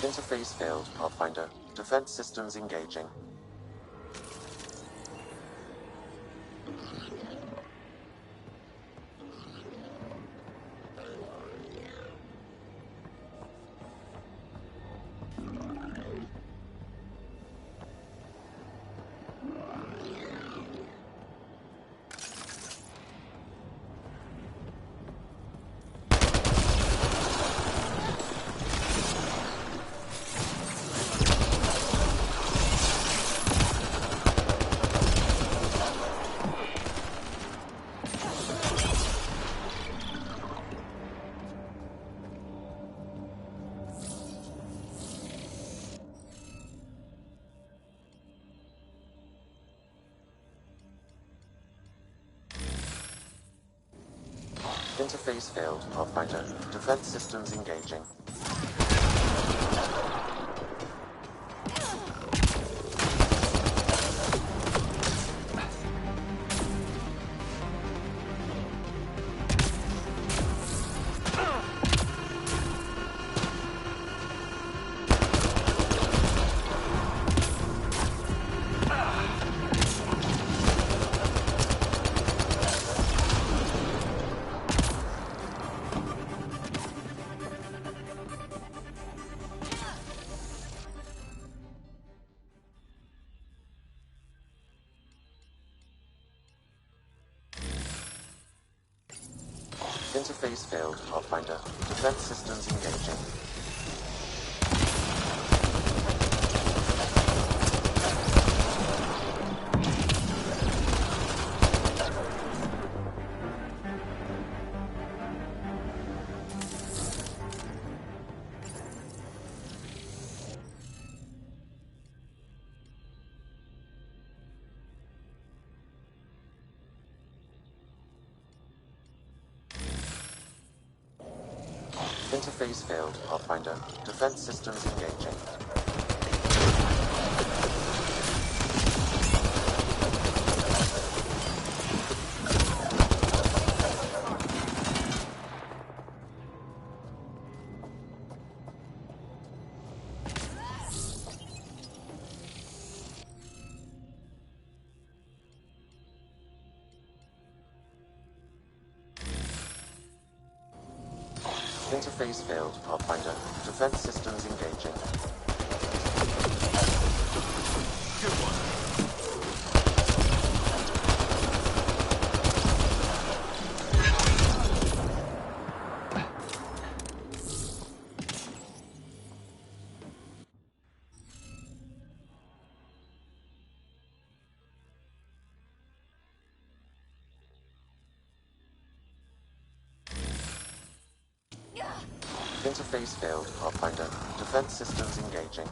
Interface failed, Pathfinder. Defense systems engaging. Interface failed, Pathfinder. Defense systems engaging. Interface failed, Pathfinder. Defense systems engaging. Interface failed, Pathfinder. Defense systems engaging. Interface failed, Pathfinder. Defense systems engaging. Good one. Interface failed, Pathfinder. Defense systems engaging.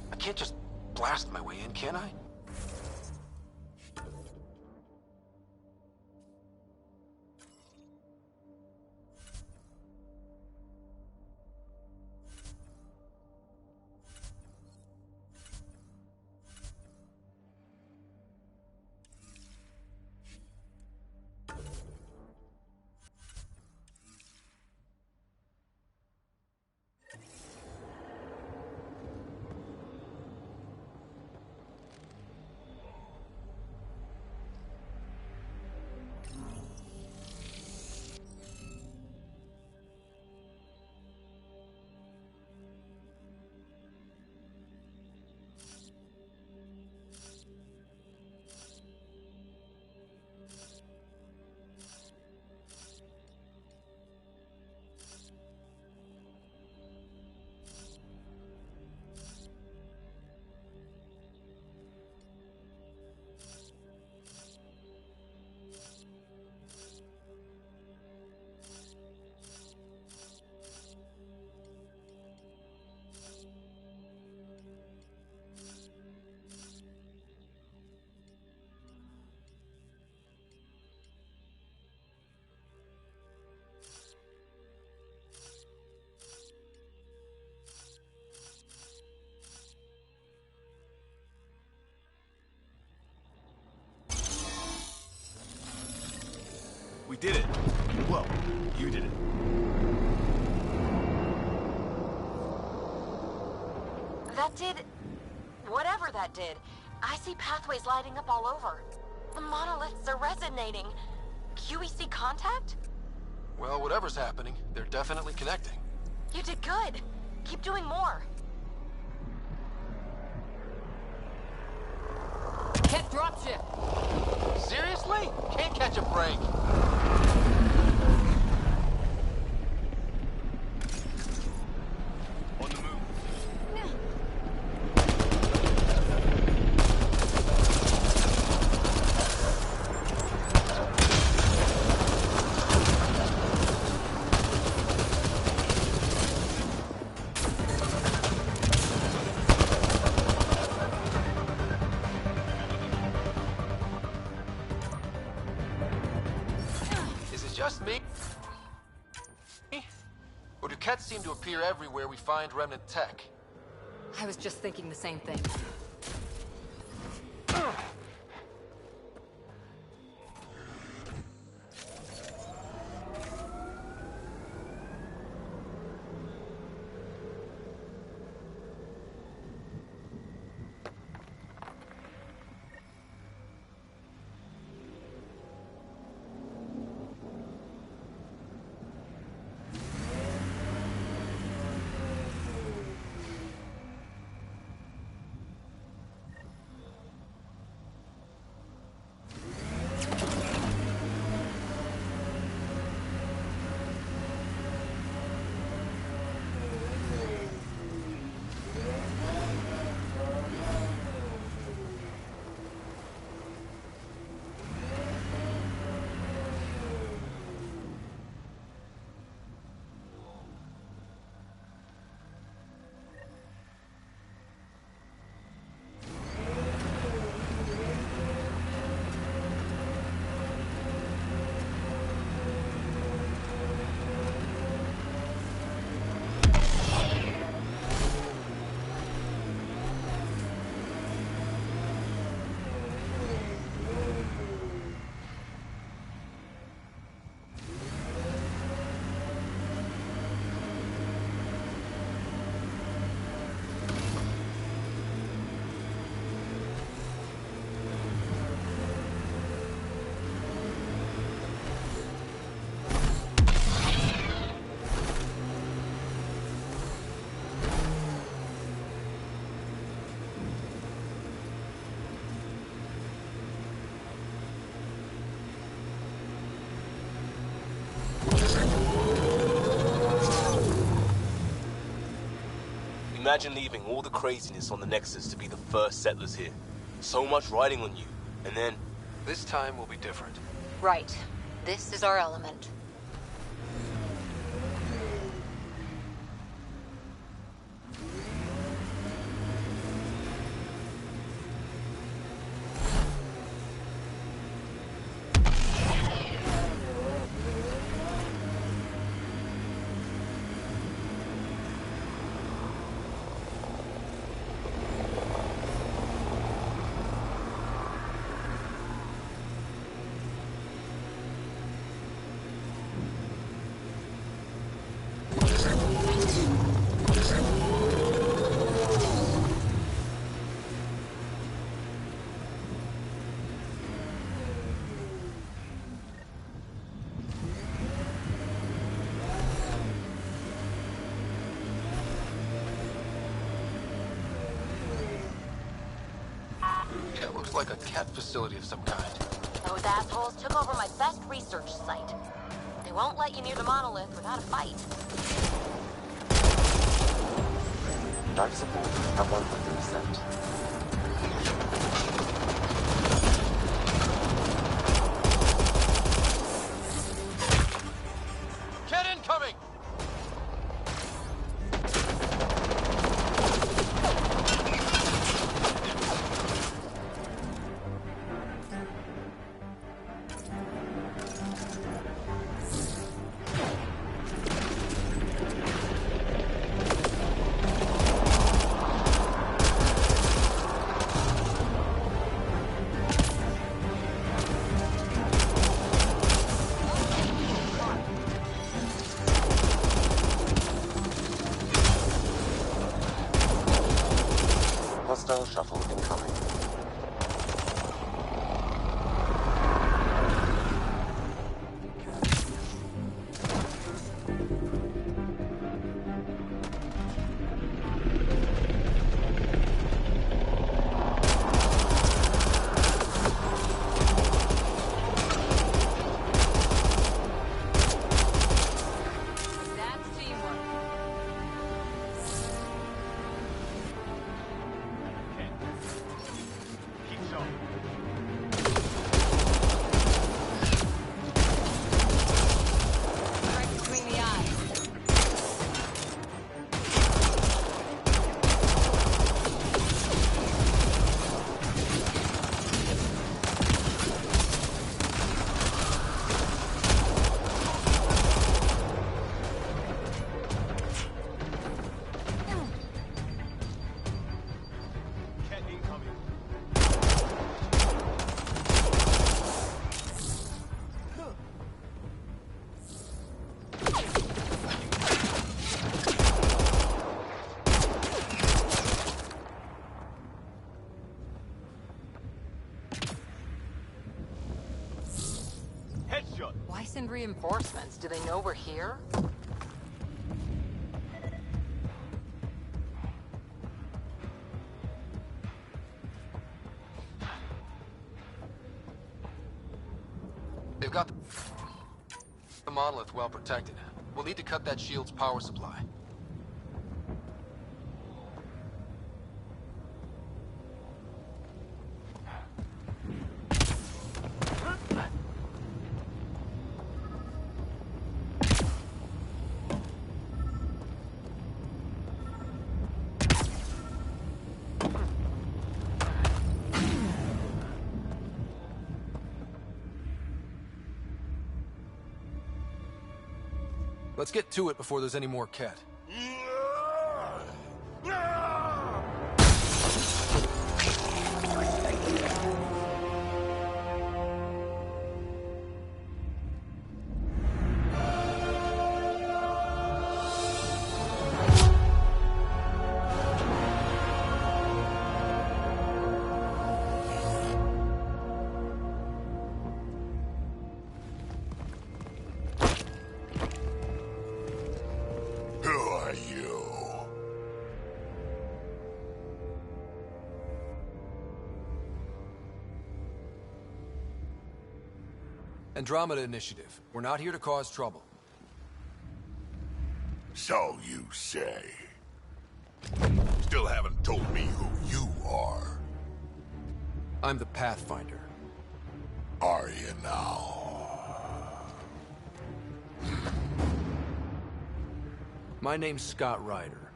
I can't just blast my way in, can I? We did it. Well, you did it. That did... whatever that did. I see pathways lighting up all over. The monoliths are resonating. QEC contact? Well, whatever's happening, they're definitely connecting. You did good. Keep doing more. Can't dropship! Seriously? Can't catch a break. On the move. Rats seem to appear everywhere we find remnant tech. I was just thinking the same thing. Imagine leaving all the craziness on the Nexus to be the first settlers here. So much riding on you, and then... This time will be different. Right. This is our element. It looks like a cat facility of some kind. Those assholes took over my best research site. They won't let you near the monolith without a fight. Dive support at 100%. Incoming! Hostile shuttle incoming. send reinforcements? Do they know we're here? They've got the monolith well protected. We'll need to cut that shield's power supply. Let's get to it before there's any more Ket. Andromeda Initiative. We're not here to cause trouble. So you say. Still haven't told me who you are. I'm the Pathfinder. Are you now? My name's Scott Ryder.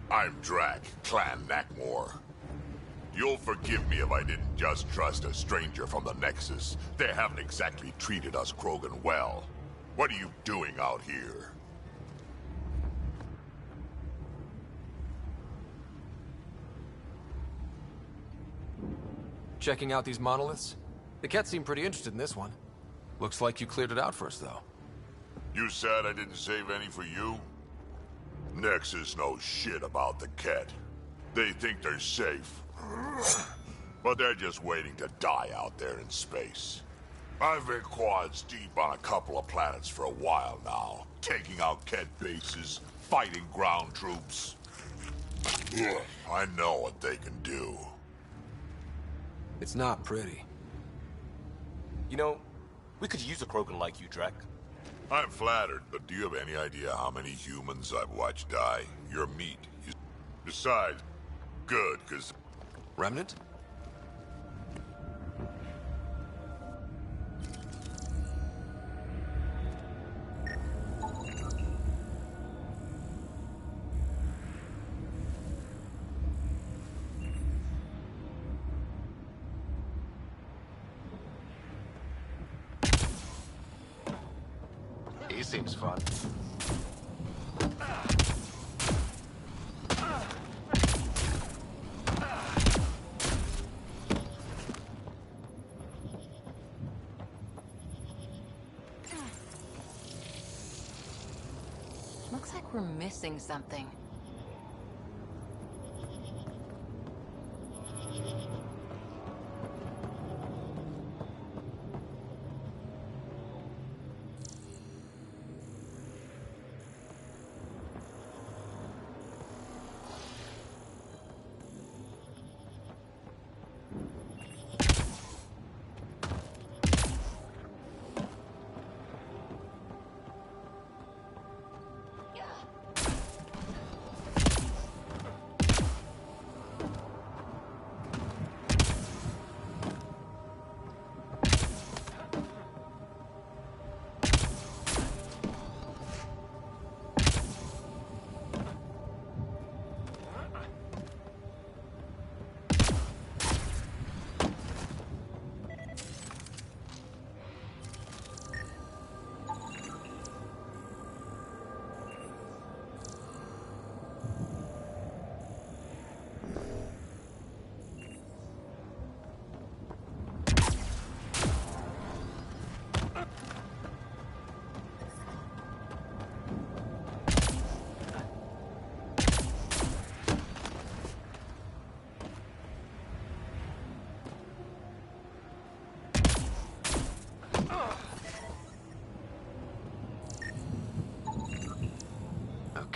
I'm Drac, Clan Nakmor. You'll forgive me if I didn't just trust a stranger from the Nexus. They haven't exactly treated us Krogan well. What are you doing out here? Checking out these monoliths? The Ket seem pretty interested in this one. Looks like you cleared it out for us, though. You said I didn't save any for you? Nexus knows shit about the Ket. They think they're safe. But they're just waiting to die out there in space. I've been quads deep on a couple of planets for a while now, taking out Ket bases, fighting ground troops. I know what they can do. It's not pretty. You know, we could use a Krogan like you, Drac. I'm flattered, but do you have any idea how many humans I've watched die? Your meat. Besides, good, because... Remnant? He seems fun. Looks like we're missing something.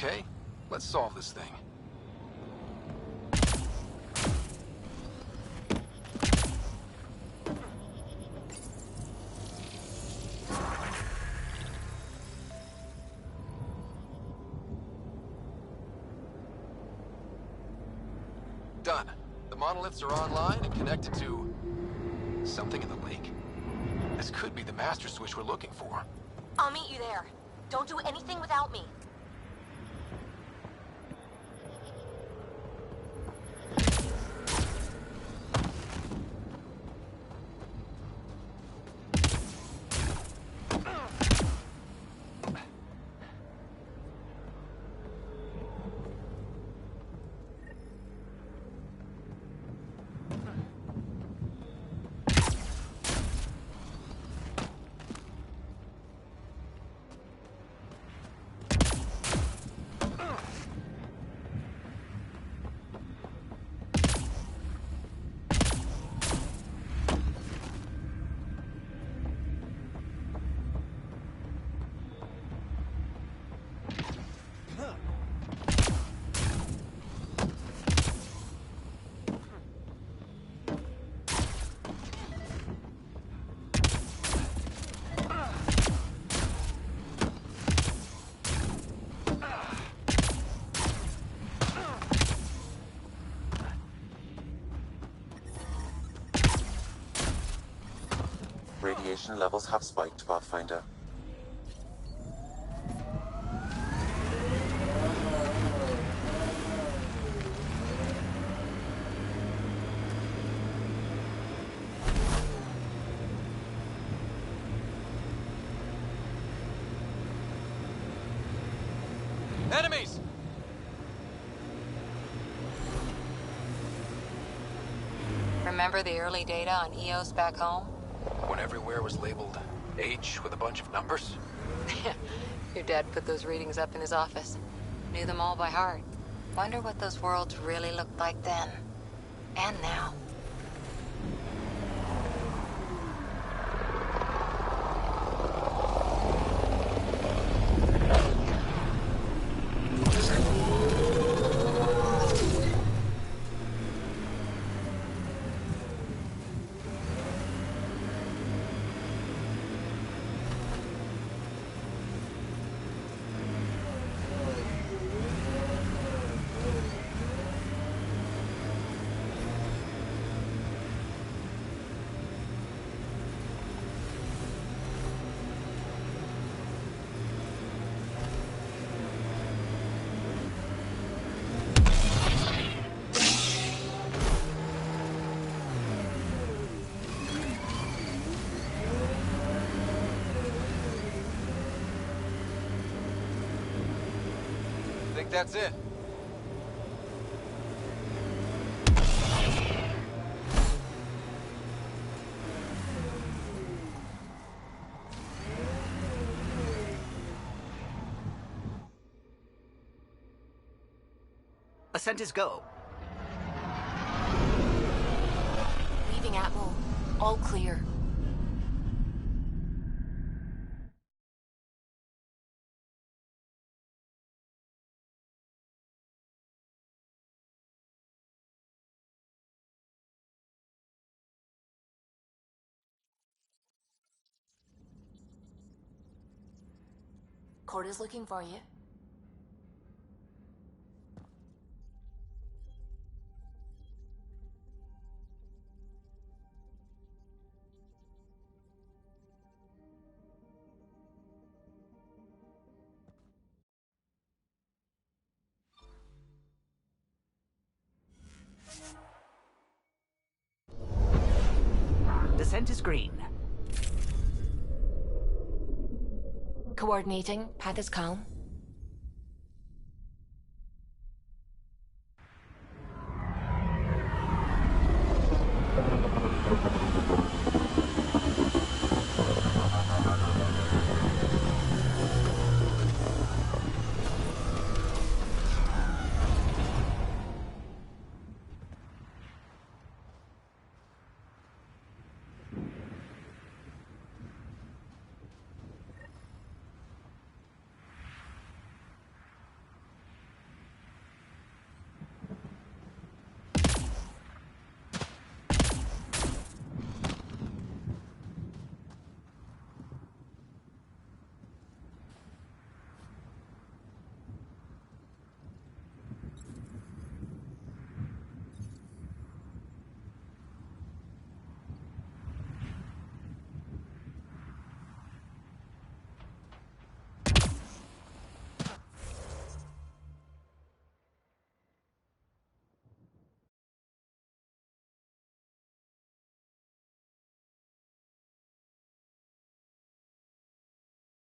Okay, let's solve this thing. Done. The monoliths are online and connected to something in the lake. This could be the master switch we're looking for. I'll meet you there. Don't do anything without me. Radiation levels have spiked, Pathfinder. Enemies! Remember the early data on EOS back home? When everywhere was labeled H with a bunch of numbers? Your dad put those readings up in his office. Knew them all by heart. Wonder what those worlds really looked like then. And now. Think that's it. Ascent is go. Leaving Atmo. All clear. Corda's looking for you. Descent is green. Coordinating. Path is calm.